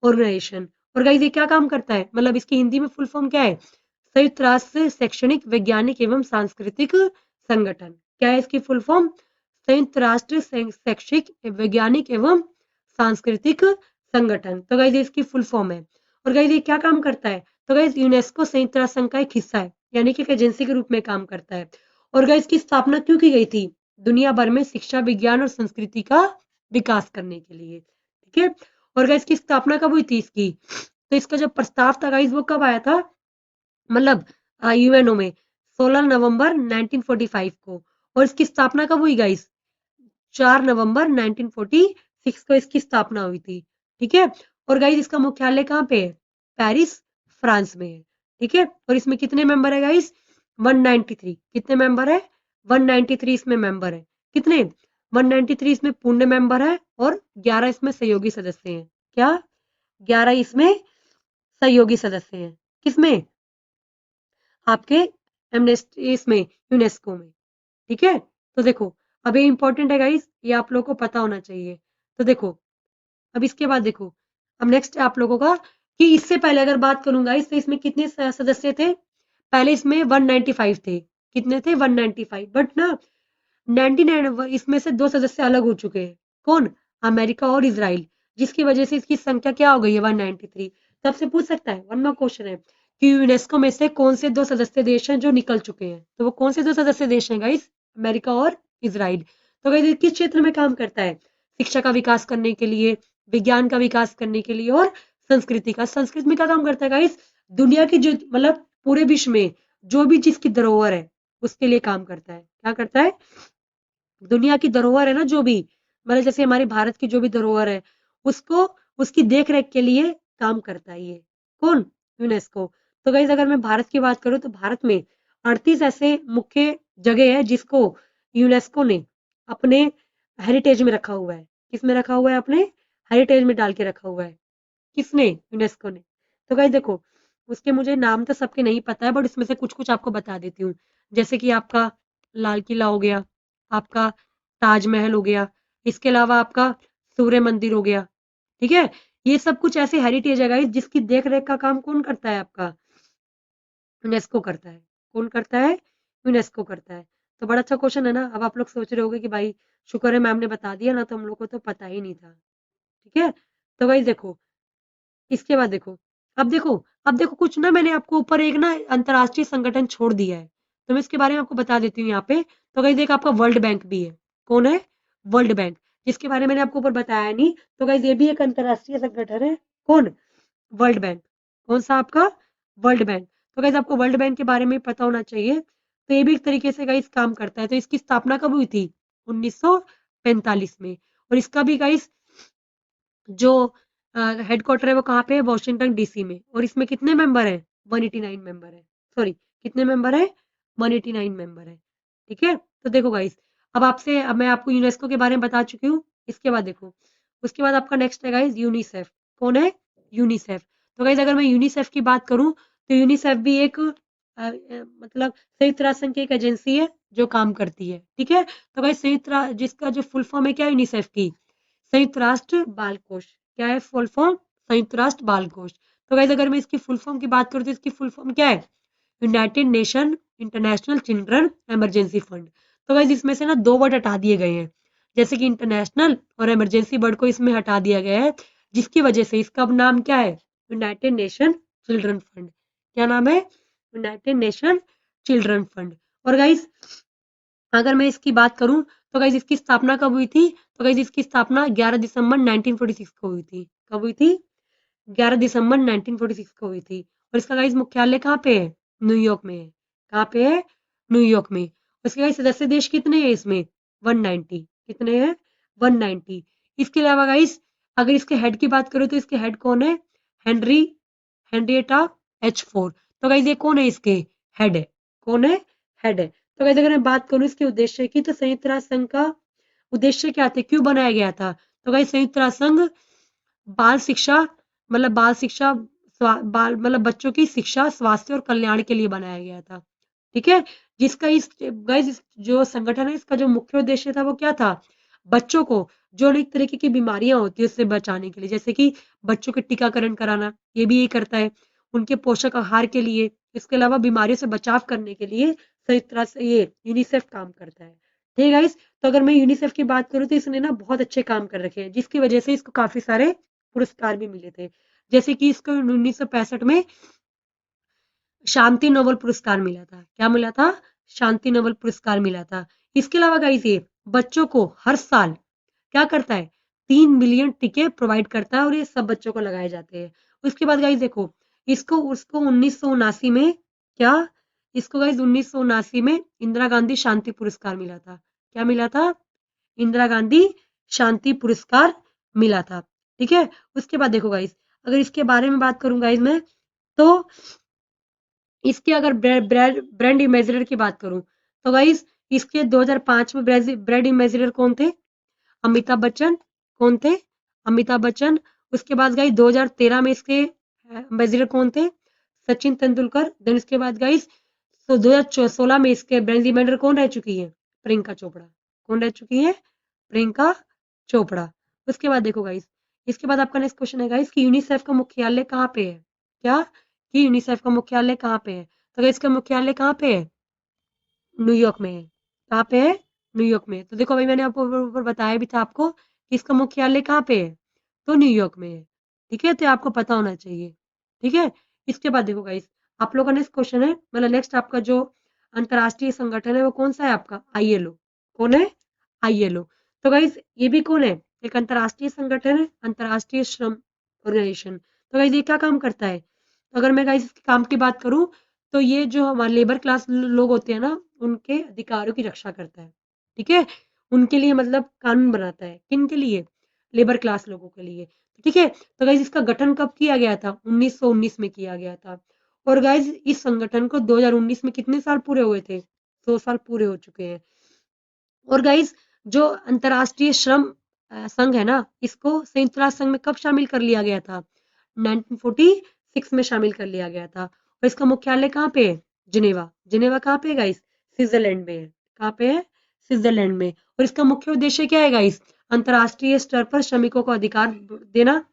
organization. और गाइस ये क्या काम करता है, मतलब इसकी हिंदी में फुल फॉर्म क्या है? संयुक्त राष्ट्र शैक्षणिक वैज्ञानिक एवं सांस्कृतिक संगठन। क्या है इसकी फुल फॉर्म? संयुक्त राष्ट्र शैक्षिक वैज्ञानिक एवं सांस्कृतिक संगठन। तो गाइस इसकी फुल फॉर्म है। और गाइस ये क्या काम करता है? तो गाइस यूनेस्को संयुक्त राष्ट्र संघ का एक हिस्सा है, यानी कि एक एजेंसी के रूप में काम करता है। और गाइस इसकी स्थापना क्यों की गई थी? दुनिया भर में शिक्षा, विज्ञान और संस्कृति का विकास करने के लिए। ठीक है, और गाइस इसकी स्थापना कब हुई थी इसकी? तो इसका जो प्रस्ताव था गाइस वो कब आया था, मतलब यूएनओ में 16 नवंबर 1945 को। और इसकी स्थापना कब हुई गाइस? 4 नवंबर 1946 को इसकी स्थापना हुई थी। ठीक है, और गाइस इसका मुख्यालय कहाँ पे है? पेरिस, फ्रांस में है। ठीक है, और इसमें कितने मेंबर है गाइस? 193। कितने मेंबर है? 193 इसमें मेंबर है। कितने? 193 इसमें पूर्ण मेंबर है और 11 इसमें सहयोगी सदस्य हैं। क्या? 11 इसमें सहयोगी सदस्य हैं। किसमें? आपके एमनेस्टी इसमें, यूनेस्को में। ठीक है, तो देखो, अब ये इंपॉर्टेंट है गाइस, ये आप लोगों को पता होना चाहिए। तो देखो, अब इसके बाद देखो, अब नेक्स्ट आप लोगों का कि इससे पहले अगर बात करूं गाइस, तो इसमें कितने सदस्य थे? पहले इसमें 195 थे। कितने थे? 195। बट ना 99 इसमें से दो सदस्य अलग हो चुके हैं। कौन? अमेरिका और इजराइल, जिसकी वजह से इसकी संख्या क्या हो गई है? 193। तब से पूछ सकता है, वन मार्क क्वेश्चन है कि यूनेस्को में से कौन से दो सदस्य देश हैं जो निकल चुके हैं? तो वो कौन से दो सदस्य देश हैं गाइस? अमेरिका और इजराइल। तो गाइस किस क्षेत्र में काम करता है? शिक्षा का विकास करने के लिए, विज्ञान का विकास करने के लिए और संस्कृति का। संस्कृति में क्या काम करता है गाइस? दुनिया की जो मतलब पूरे विश्व में जो भी जिसकी धरोहर है उसके लिए काम करता है। क्या करता है? दुनिया की धरोहर है ना, जो भी मतलब जैसे हमारे भारत की जो भी धरोहर है उसको, उसकी देख रेख के लिए काम करता है ये। कौन? यूनेस्को। तो गाइस अगर मैं भारत की बात करूं, तो भारत में 38 ऐसे मुख्य जगह है जिसको यूनेस्को ने अपने हेरिटेज में रखा हुआ है। किसमें रखा हुआ है? अपने हेरिटेज में डाल के रखा हुआ है। किसने? यूनेस्को ने। तो गाइस देखो, उसके मुझे नाम तो सबके नहीं पता है, बट इसमें से कुछ कुछ आपको बता देती हूँ। जैसे कि आपका लाल किला हो गया, आपका ताजमहल हो गया, इसके अलावा आपका सूर्य मंदिर हो गया। ठीक है, ये सब कुछ ऐसे हेरिटेज है गाइस जिसकी देख रेख का काम कौन करता है? आपका यूनेस्को करता है। कौन करता है? यूनेस्को करता है। तो बड़ा अच्छा क्वेश्चन है ना। अब आप लोग सोच रहे होगे कि भाई शुक्र है मैम ने बता दिया ना, तो हम लोग को तो पता ही नहीं था। ठीक है, तो गाइस देखो, इसके बाद देखो, अब देखो, अब देखो कुछ ना, मैंने आपको ऊपर एक ना अंतर्राष्ट्रीय संगठन छोड़ दिया है, तो मैं इसके बारे में आपको बता देती हूँ यहाँ पे। तो गाइस देख, आपका वर्ल्ड बैंक भी है। कौन है? वर्ल्ड बैंक, जिसके बारे में मैंने आपको ऊपर बताया नहीं। तो गाइस ये भी एक अंतर्राष्ट्रीय संगठन है। कौन? World bank. कौन सा? आपका वर्ल्ड बैंक। तो गाइस आपको वर्ल्ड बैंक के बारे में पता होना चाहिए। तो ये भी एक तरीके से गाइस काम करता है। तो इसकी स्थापना कब हुई थी? 1945 में। और इसका भी गाइस जो हेडक्वार्टर है वो कहाँ पे है? वॉशिंगटन डीसी में। और इसमें कितने मेंबर है? 189 मेंबर है। सॉरी, कितने मेंबर है? 189 मेंबर है। ठीक है, तो देखो गाइस, अब मैं आपको यूनेस्को के बारे में बता चुकी हूँ। इसके बाद देखो, उसके बाद आपका नेक्स्ट है गाइस यूनिसेफ। कौन है? यूनिसेफ। तो गाइस अगर मैं यूनिसेफ की बात करूं, तो यूनिसेफ भी एक मतलब संयुक्त राष्ट्र संघ की एक एजेंसी है जो काम करती है। ठीक है, तो गाइस जिसका जो फुल फॉर्म है क्या? यूनिसेफ की संयुक्त राष्ट्र बाल कोष। क्या है फुल फॉर्म? संयुक्त राष्ट्र बाल कोष। तो गाइस अगर मैं इसकी फुल फॉर्म की बात करूं, तो इसकी फुल फॉर्म क्या है? United nation international children emergency fund. तो गाइस इसमें से ना दो वर्ड हटा दिए गए हैं, जैसे कि इंटरनेशनल और इमरजेंसी वर्ड को इसमें हटा दिया गया है, जिसकी वजह से इसका अब नाम क्या है? United nation children fund. क्या नाम है? United nation children fund. और गाइस अगर मैं इसकी बात करूं, तो गाइस इसकी स्थापना कब हुई थी? तो गाइस इसकी स्थापना 11 दिसंबर 1946 को हुई थी। कब हुई थी? 11 दिसंबर 1946 को हुई थी। और इसका गाइस मुख्यालय कहाँ पे है? न्यूयॉर्क में है। कहाँ पे है? न्यूयॉर्क में। उसके गाइस सदस्य देश कितने हैं इसमें? 190। कितने हैं? 190। इसके अलावा गाइस अगर इसके हेड की बात करो तो इसके हेड कौन है? Henry Henrietta H4। तो गाइस ये कौन है? इसके हेड है। कौन है? हेड है। तो गाइस अगर मैं बात करूं इसके उद्देश्य की तो संयुक्त राष्ट्र संघ का उद्देश्य क्या था? क्यों बनाया गया था? तो गाइस संयुक्त राष्ट्र संघ बाल शिक्षा बाल शिक्षा बाल बच्चों की शिक्षा स्वास्थ्य और कल्याण के लिए बनाया गया था। ठीक है। जिसका इस गाइस जो संगठन है इसका जो मुख्य उद्देश्य था वो क्या था? बच्चों को जो अनेक तरीके की बीमारियां होती है उससे बचाने के लिए, जैसे कि बच्चों के टीकाकरण कराना, ये भी ये करता है। उनके पोषक आहार के लिए, इसके अलावा बीमारियों से बचाव करने के लिए संयुक्त राष्ट्र ये यूनिसेफ काम करता है। ठीक है गाइस। तो अगर मैं यूनिसेफ की बात करूं तो इसने ना बहुत अच्छे काम कर रखे हैं, जिसकी वजह से इसको काफी सारे पुरस्कार भी मिले थे। जैसे कि इसको 1965 में शांति नोबेल पुरस्कार मिला था। क्या मिला था? शांति नोबेल पुरस्कार मिला था। इसके अलावा गाइस ये बच्चों को हर साल क्या करता है? 3 मिलियन टीके प्रोवाइड करता है और ये सब बच्चों को लगाए जाते हैं। उसके बाद गाइस देखो इसको उसको 1979 में क्या इसको गाइस 1979 में इंदिरा गांधी शांति पुरस्कार मिला था। क्या मिला था? इंदिरा गांधी शांति पुरस्कार मिला था। ठीक है। उसके बाद देखो गाइस अगर इसके बारे में बात करूं गाइस मैं तो इसके अगर ब्रांड इमेजिनर की बात करूं तो गाइस इसके 2005 में ब्रांड इमेजिनर कौन थे? अमिताभ बच्चन। कौन थे? अमिताभ बच्चन। उसके बाद गाइस 2013 में इसके एम्बेसडर कौन थे? सचिन तेंदुलकर। देन इसके बाद गाइस तो 2016 में इसके ब्रांड एम्बेसडर कौन रह चुकी है? प्रियंका चोपड़ा। कौन रह चुकी है? प्रियंका चोपड़ा। उसके बाद देखो गाइस इसके बाद आपका नेक्स्ट क्वेश्चन है गाइस कि यूनिसेफ का मुख्यालय कहाँ पे है? क्या? कि यूनिसेफ का मुख्यालय कहाँ पे है? तो गाइस इसका मुख्यालय कहाँ पे है? न्यूयॉर्क में है। कहाँ पे है? न्यूयॉर्क में। तो देखो अभी मैंने आपको ऊपर बताया भी था आपको कि इसका मुख्यालय कहाँ पे है? तो न्यूयॉर्क में है। ठीक है। तो आपको पता होना चाहिए। ठीक है। इसके बाद देखो गाइस आप लोगों का नेक्स्ट क्वेश्चन है नेक्स्ट आपका जो अंतर्राष्ट्रीय संगठन है वो कौन सा है आपका? ILO। कौन है? ILO। तो गाइस ये भी कौन है? एक अंतर्राष्ट्रीय संगठन है, अंतर्राष्ट्रीय श्रम ऑर्गेनाइजेशन। तो गाइस ये क्या काम करता है? अगर मैं गाइस इसके काम की बात करूं तो ये जो हमारे लेबर क्लास लोग होते हैं ना उनके अधिकारों की रक्षा करता है। ठीक है। उनके लिए कानून बनाता है। किन के लिए? लेबर क्लास लोगों के लिए। ठीक है। तो गाइस इसका गठन कब किया गया था? 1919 में किया गया था। और गाइस इस संगठन को 2019 में कितने साल पूरे हुए थे? 100 साल पूरे हो चुके हैं। और गाइस जो अंतर्राष्ट्रीय श्रम संघ है ना इसको संयुक्त राष्ट्र संघ में कब शामिल कर लिया गया था? 1946 में शामिल कर लिया गया था। और इसका मुख्यालय कहाँ पे है? जिनेवा। जिनेवा कहाँ पे है गाइस? स्विट्जरलैंड में है। कहाँ पे है? स्विट्जरलैंड में। और इसका मुख्य उद्देश्य क्या है गाइस? अंतर्राष्ट्रीय स्तर पर श्रमिकों को अधिकार देना,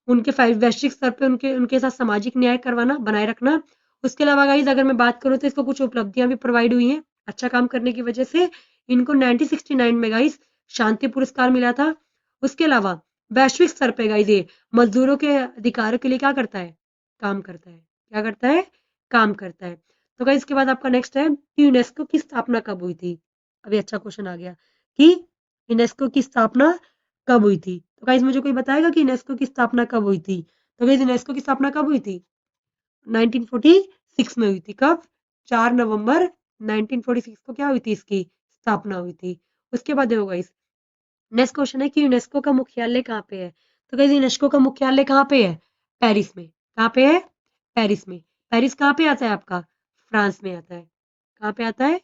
उनके वैश्विक स्तर पे उनके साथ सामाजिक न्याय करवाना, बनाए रखना। उसके अलावा गाइस अगर मैं बात करूँ तो इसको कुछ उपलब्धियां भी प्रोवाइड हुई हैं अच्छा काम करने की वजह से। इनको 1969 में गाइस शांति पुरस्कार मिला था। उसके अलावा वैश्विक स्तर पे गाइस ये मजदूरों के अधिकारों के लिए क्या करता है? काम करता है। क्या करता है? काम करता है। तो गाइस इसके बाद आपका नेक्स्ट है कि यूनेस्को की स्थापना कब हुई थी? अभी अच्छा क्वेश्चन आ गया कि यूनेस्को की स्थापना कब हुई थी? तो गाइस मुझे कोई बताएगा कि यूनेस्को की स्थापना कब हुई थी? तो गाइस यूनेस्को की स्थापना कब हुई थी? 1946 में हुई थी। कब? 4 नवंबर 1946 को क्या हुई थी? इसकी स्थापना हुई थी। उसके बाद देखो गाइस नेक्स्ट क्वेश्चन है कि यूनेस्को का मुख्यालय कहाँ पे है? तो गाइस यूनेस्को का मुख्यालय कहाँ पे है? पेरिस में। कहाँ पे है? पेरिस में। पेरिस कहाँ पे आता है आपका? फ्रांस में आता है। कहाँ पे आता है?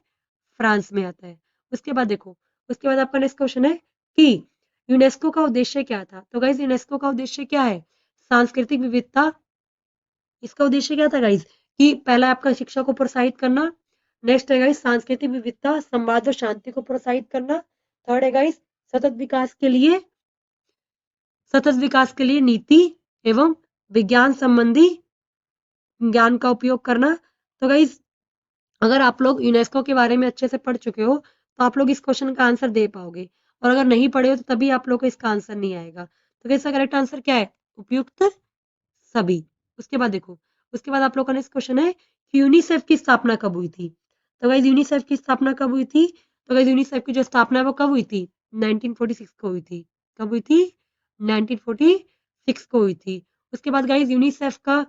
फ्रांस में आता है। उसके बाद देखो उसके बाद आपका नेक्स्ट क्वेश्चन है कि यूनेस्को का उद्देश्य क्या था? तो गाइस यूनेस्को का उद्देश्य क्या है? सांस्कृतिक विविधता। इसका उद्देश्य क्या था गाइस? कि पहला आपका शिक्षा को प्रोत्साहित करना। नेक्स्ट है गाइस सांस्कृतिक विविधता, संवाद और शांति को प्रोत्साहित करना। थर्ड है गाइस सतत विकास के लिए नीति एवं विज्ञान संबंधी ज्ञान का उपयोग करना। तो गाइस अगर आप लोग यूनेस्को के बारे में अच्छे से पढ़ चुके हो तो आप लोग इस क्वेश्चन का आंसर दे पाओगे, और अगर नहीं पढ़े हो तो तभी आप लोग को इसका आंसर नहीं आएगा। तो इसका करेक्ट आंसर क्या है? उपयुक्त सभी। उसके बाद देखो उसके बाद आप लोग का नेक्स्ट क्वेश्चन है कि यूनिसेफ की स्थापना कब हुई थी? तो गाइस यूनिसेफ की स्थापना कब हुई थी? तो गाइस यूनिसेफ की जो स्थापना है वो कब हुई थी? 1946 को हुई थी। कब हुई थी? 1946 को हुई थी। उसके बाद गाइस यूनिसेफ का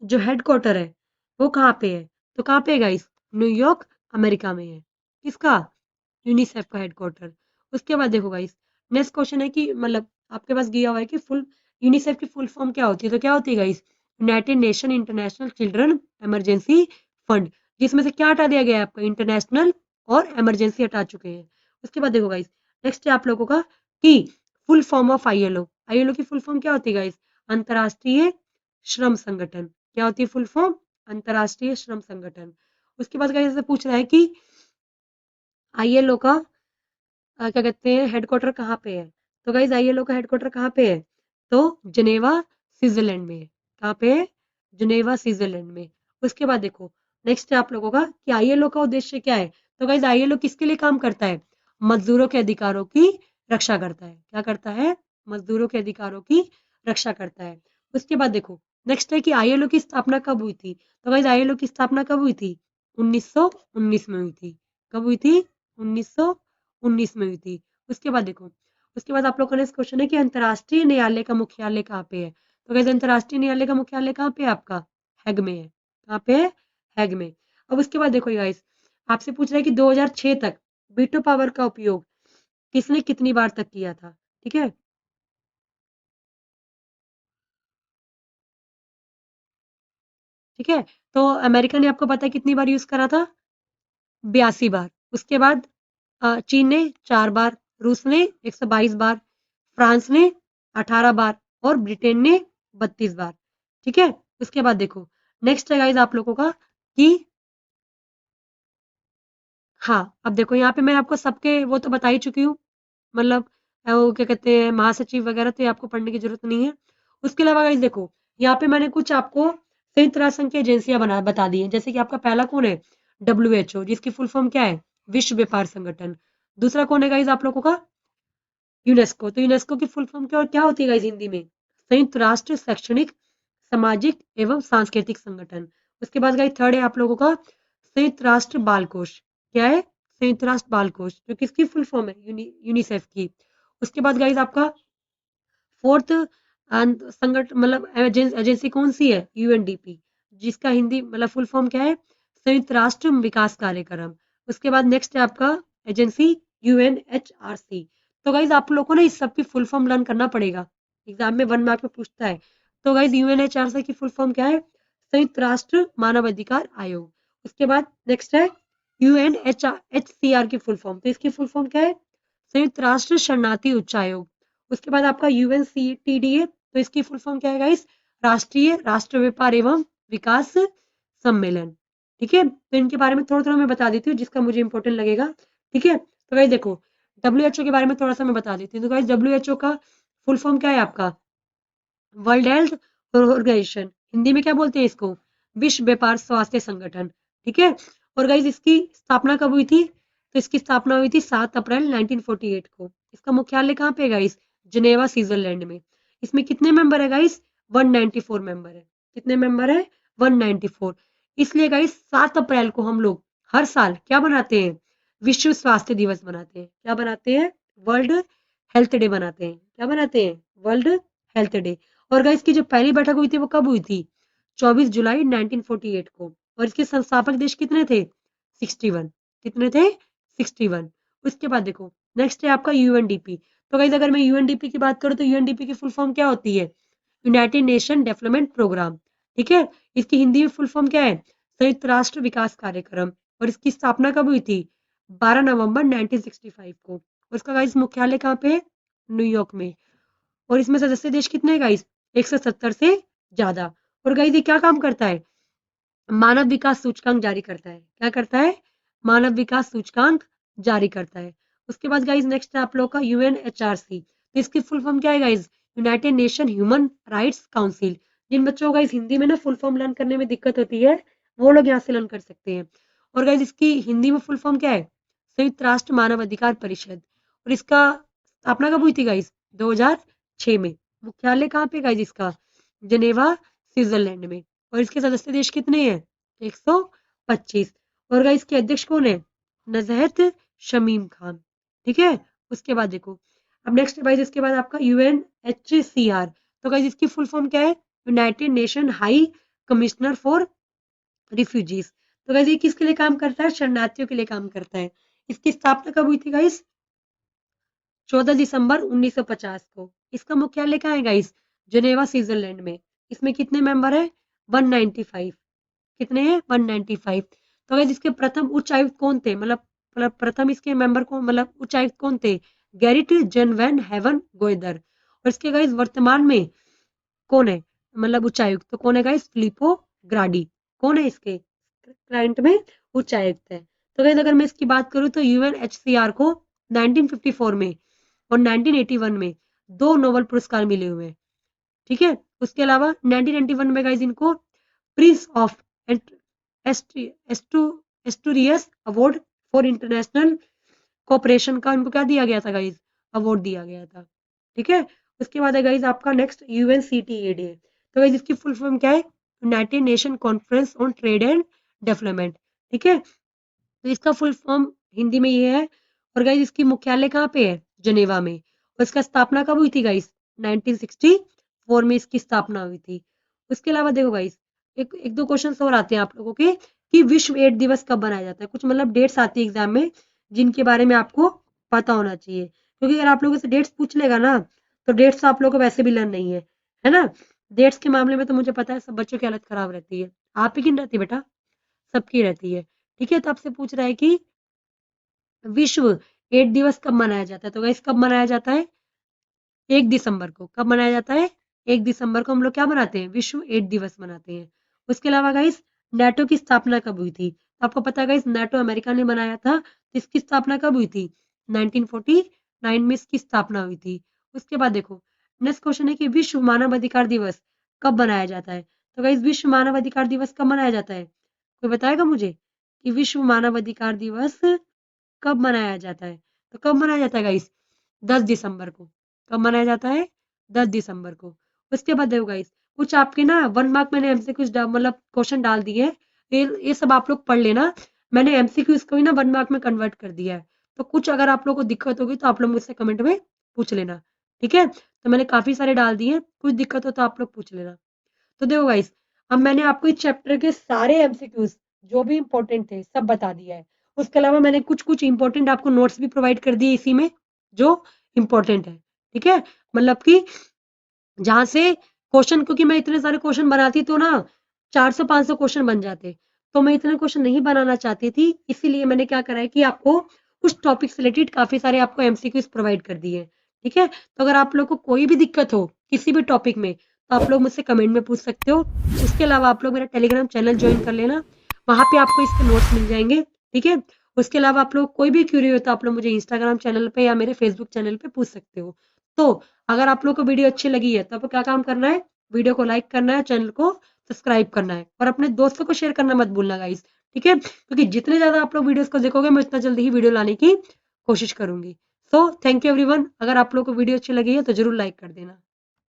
जो हेडक्वार्टर है वो कहाँ पे है? तो कहाँ पे है गाइस? न्यूयॉर्क अमेरिका में है। किसका? यूनिसेफ का हेडक्वार्टर। उसके बाद देखो गाइस, नेक्स्ट क्वेश्चन है कि मतलब आपके पास दिया हुआ है कि फुल यूनिसेफ की फुल फॉर्म क्या होती है? तो क्या होती है guys? United nation international children emergency fund. जिसमें से क्या हटा दिया गया है? आपका इंटरनेशनल और इमरजेंसी हटा चुके हैं। उसके बाद देखो गाइस, नेक्स्ट है आप लोगों का कि full form of ILO. ILO की फुल फॉर्म क्या होती है गाइस? अंतरराष्ट्रीय श्रम संगठन। क्या होती है फुल फॉर्म? अंतरराष्ट्रीय श्रम संगठन। उसके बाद गाइस पूछ रहा है कि आईएलओ का क्या कहते हैं हेडक्वार्टर कहाँ पे है? तो गाइस आईएलओ का हेडक्वार्टर कहाँ पे है? तो जिनेवा स्विट्जरलैंड में है। कहाँ पे है? जिनेवा स्विट्जरलैंड में। उसके बाद देखो, नेक्स्ट है आप लोगों का कि आईएलओ का उद्देश्य क्या है? तो गाइस आईएलओ किसके लिए काम करता है? मजदूरों के अधिकारों की रक्षा करता है। क्या करता है? मजदूरों के अधिकारों की रक्षा करता है। उसके बाद देखो, नेक्स्ट है कि आईएलओ की स्थापना कब हुई थी? तो गाइस आईएलओ की स्थापना कब हुई थी? 1919 में हुई थी। कब हुई थी? 1919 में हुई थी। उसके बाद देखो, उसके बाद आप लोग का नेक्स्ट क्वेश्चन है कि अंतर्राष्ट्रीय न्यायालय का मुख्यालय कहाँ पे है? तो गाइस अंतर्राष्ट्रीय न्यायालय का मुख्यालय कहाँ पे है आपका? हैग में है। कहाँ पे है? हैग में। अब उसके बाद देखो गाइस, आपसे पूछ रहा है कि 2006 तक वीटो पावर का उपयोग किसने कितनी बार तक किया था? ठीक है, ठीक है। तो अमेरिका ने आपको पता है कितनी बार यूज करा था? 82 बार। उसके बाद चीन ने 4 बार, रूस ने 122 बार, फ्रांस ने 18 बार और ब्रिटेन ने 32 बार। ठीक है? उसके बाद देखो, नेक्स्ट है गाइस आप लोगों का कि हाँ, अब देखो यहाँ पे मैं आपको सबके वो तो बता ही चुकी हूँ। मतलब वो क्या कहते हैं महासचिव वगैरह, तो ये आपको पढ़ने की जरूरत नहीं है। उसके अलावा गाइस देखो, यहाँ पे मैंने कुछ आपको संयुक्त राष्ट्र संघ की एजेंसियां बता दी हैं। जैसे कि आपका पहला कौन है? WHO, जिसकी फुल फॉर्म क्या है? विश्व व्यापार संगठन। दूसरा कौन है गाइस आप लोगों का? यूनेस्को। तो यूनेस्को की फुल फॉर्म क्या होती है गाइस हिंदी में? संयुक्त राष्ट्र शैक्षणिक सामाजिक एवं सांस्कृतिक संगठन। उसके बाद गाइस थर्ड है आप लोगों का संयुक्त राष्ट्र बाल कोष। क्या है? संयुक्त राष्ट्र बाल कोष, जो किसकी फुल फॉर्म है? यूनिसेफ की। उसके बाद गाइस आपका फोर्थ संगठन मतलब एजेंसी कौन सी है? यूएनडीपी, जिसका हिंदी मतलब फुल फॉर्म क्या है? संयुक्त राष्ट्र विकास कार्यक्रम। उसके बाद नेक्स्ट है आपका एजेंसी यूएनएचआरसी। तो गाइज आप लोगों को ना इस सब की फुल फॉर्म लर्न करना पड़ेगा, एग्जाम में 1 मार्क में पूछता है। तो गाइज यूएनएचआरसी की फुल फॉर्म क्या है? संयुक्त राष्ट्र मानव अधिकार आयोग। उसके बाद नेक्स्ट है यूएनएचसीआर की फुल फॉर्म। तो इसकी फुल फॉर्म क्या है? संयुक्त राष्ट्र शरणार्थी उच्चायोग। उसके बाद आपका यूएनसीटीडीए, तो इसकी फुल फॉर्म क्या है गाइस? राष्ट्रीय राष्ट्र व्यापार एवं विकास सम्मेलन। ठीक है, तो इनके बारे में थोड़ा थोड़ा मैं बता देती हूँ जिसका मुझे इंपॉर्टेंट लगेगा। ठीक है, तो गाइस देखो, WHO के बारे में थोड़ा सा मैं बता देती हूँ। तो गाइस WHO का फुल फॉर्म क्या है आपका? World health organisation. हिंदी में क्या बोलते हैं इसको? विश्व व्यापार स्वास्थ्य संगठन। ठीक है, और गाइस इसकी स्थापना कब हुई थी? तो इसकी स्थापना हुई थी 7 अप्रैल 1948 को। इसका मुख्यालय कहाँ पे है गाइस? जिनेवा स्विट्जरलैंड में। इसमें कितने मेंबर है गाइस? 194 मेंबर है। कितने मेंबर है? 194। इसलिए गाइस 7 अप्रैल को हम लोग हर साल क्या बनाते हैं? विश्व स्वास्थ्य दिवस बनाते हैं। क्या बनाते हैं? वर्ल्ड हेल्थ डे बनाते हैं। क्या बनाते हैं? World health day. और गाइस की जो पहली बैठक हुई थी वो कब हुई थी? 24 जुलाई 1948 को। और इसके संस्थापक देश कितने थे? 61। कितने थे? 61। उसके बाद देखो, नेक्स्ट है आपका यूएनडीपी। तो गाइस अगर मैं यूएनडीपी की बात करूं तो यूएनडीपी की फुल फॉर्म क्या होती है? United nation development program. ठीक है, इसकी हिंदी में फुल फॉर्म क्या है? संयुक्त राष्ट्र विकास कार्यक्रम। और इसकी स्थापना कब हुई थी? 12 नवंबर 1965 को। और इसका गाइस मुख्यालय कहाँ पे है? न्यूयॉर्क में। और इसमें सदस्य देश कितने हैं गाइस? 170 से ज्यादा। और गाइस ये क्या काम करता है? मानव विकास सूचकांक जारी करता है। क्या करता है? मानव विकास सूचकांक जारी करता है। उसके बाद गाइस नेक्स्ट है आप लोग का यूएनएचआरसी। तो इसकी फुल फॉर्म क्या है guys? United Nation Human Rights Council. जिन बच्चों को गाइस हिंदी में ना फुल फॉर्म लर्न करने में दिक्कत होती है, वो लोग यहाँ से लर्न कर सकते हैं। और गाइस इसकी हिंदी में फुल फॉर्म क्या है? संयुक्त राष्ट्र मानव अधिकार परिषद। और इसका स्थापना कब हुई थी गाइस? 2006 में। मुख्यालय कहाँ पे गाइस इसका? जनेवा स्विट्जरलैंड में। और इसके सदस्य देश कितने हैं? 125। और गाइस इसके अध्यक्ष कौन है? नजहत शमीम खान। ठीक है, उसके बाद देखो, अब नेक्स्ट गाइस इसके बाद आपका यूएनएचसीआर। तो गाइस इसकी फुल फॉर्म क्या है? United nation high commissioner for refugees. तो गाइस ये किसके लिए काम करता है? शरणार्थियों के लिए काम करता है। इसकी स्थापना कब हुई थी गाइस? 14 दिसंबर 1950 को। इसका मुख्यालय कहाँ है गाइस? जेनेवा स्विट्जरलैंड में। इसमें कितने मेंबर है? 195। कितने हैं? 195। तो गाइस इसके प्रथम उच्चायुक्त कौन थे? मतलब प्रथम इसके मेंबर को मतलब उच्चायुक्त कौन थे? गैरिट जन वैन हेवन गोयदर। और इसके गाइस वर्तमान में कौन है मतलब उच्चायुक्त? तो कौन है गाइस? फिलिपो ग्राडी। कौन है इसके करंट में उच्चायुक्त है? तो गाइस अगर मैं इसकी बात करूं तो यूएनएचसीआर को 1954 में और 1981 में 2 नोबेल पुरस्कार मिले हुए हैं। ठीक है, उसके अलावा 1991 में गाइस इनको Prince of Asturias award for international cooperation का इनको क्या दिया गया था गाइस? अवार्ड दिया गया था। ठीक है, उसके बाद है गाइस आपका नेक्स्ट यूएनसीटीएडी है। तो गाइस इसकी फुल फॉर्म क्या है? United nation conference on trade and development. ठीक है, तो इसका फुल फॉर्म हिंदी में ये है। और गाइस इसकी मुख्यालय कहाँ पे है? जेनेवा में। और इसका स्थापना कब हुई थी गाइस? 1964 में इसकी स्थापना हुई थी। उसके अलावा देखो गाइस एक दो क्वेश्चन और आते हैं आप लोगों के कि विश्व एड्स दिवस कब मनाया जाता है? कुछ मतलब डेट्स आती है एग्जाम में जिनके बारे में आपको पता होना चाहिए, क्योंकि अगर आप लोगों से डेट्स पूछ लेगा ना तो डेट्स आप लोगों को वैसे भी लर्न नहीं है ना। डेट्स के मामले में तो मुझे पता है सब बच्चों की हालत खराब रहती है। आप ही की नहीं रहती बेटा, सबकी रहती है। ठीक है, तो आपसे पूछ रहा है कि विश्व एड्स दिवस कब मनाया जाता है? तो गाइस कब मनाया जाता है? 1 दिसंबर को। कब मनाया जाता है? 1 दिसंबर को हम लोग क्या मनाते हैं? विश्व एड्स दिवस मनाते हैं। उसके अलावा गाइस नेटो की स्थापना कब हुई थी? तो आपको पता है गाइस नेटो अमेरिका ने बनाया था। तो इसकी स्थापना कब हुई थी? 1949 में इसकी स्थापना हुई थी। उसके बाद देखो नेक्स्ट क्वेश्चन है कि विश्व मानव अधिकार दिवस कब मनाया जाता है? तो गाइस विश्व मानव अधिकार दिवस कब मनाया जाता है? कोई बताएगा मुझे कि विश्व मानव अधिकार दिवस कब मनाया जाता है? तो कब मनाया जाता है गाइस? 10 दिसंबर को। कब मनाया जाता है? 10 दिसंबर को। उसके बाद देखो गाइस कुछ आपके ना 1 मार्क मैंने एमसीक्यूज मतलब क्वेश्चन डाल दिए हैं। ये सब आप लोग पढ़ लेना। मैंने एमसीक्यूज को ही ना 1 मार्क में कन्वर्ट कर दिया है। तो कुछ अगर आप लोग को दिक्कत होगी तो आप लोग मुझसे कमेंट में पूछ लेना। ठीक है, तो मैंने काफी सारे डाल दिए हैं, कुछ दिक्कत हो तो आप लोग पूछ लेना। तो देखो गाइस अब मैंने आपको इस चैप्टर के सारे एमसीक्यूज जो भी इंपॉर्टेंट थे सब बता दिया है। उसके अलावा मैंने कुछ कुछ इंपॉर्टेंट आपको नोट्स भी प्रोवाइड कर दिए इसी में जो इंपॉर्टेंट है। ठीक है, मतलब कि जहां से क्वेश्चन, क्योंकि मैं इतने सारे क्वेश्चन बनाती तो ना 400-500 क्वेश्चन बन जाते, तो मैं इतने क्वेश्चन नहीं बनाना चाहती थी। इसीलिए मैंने क्या करा है कि आपको उस टॉपिक से रिलेटेड काफी सारे आपको एमसीक्यूज प्रोवाइड कर दिए। ठीक है, तो अगर आप लोग को कोई भी दिक्कत हो किसी भी टॉपिक में तो आप लोग मुझसे कमेंट में पूछ सकते हो। उसके अलावा आप लोग मेरा टेलीग्राम चैनल ज्वाइन कर लेना, वहां पे आपको इसके नोट्स मिल जाएंगे। ठीक है, उसके अलावा आप लोग कोई भी क्यूरी हो तो आप लोग मुझे इंस्टाग्राम चैनल पे या मेरे फेसबुक चैनल पे पूछ सकते हो। तो अगर आप लोग को वीडियो अच्छी लगी है तो आपको क्या काम करना है? वीडियो को लाइक करना है, चैनल को सब्सक्राइब करना है और अपने दोस्तों को शेयर करना मत भूलना गाइस। ठीक है, क्योंकि जितने ज्यादा आप लोग वीडियोस को देखोगे मैं उतना जल्दी ही वीडियो लाने की कोशिश करूंगी। So thank you everyone. अगर आप लोग को वीडियो अच्छी लगी है तो जरूर लाइक कर देना।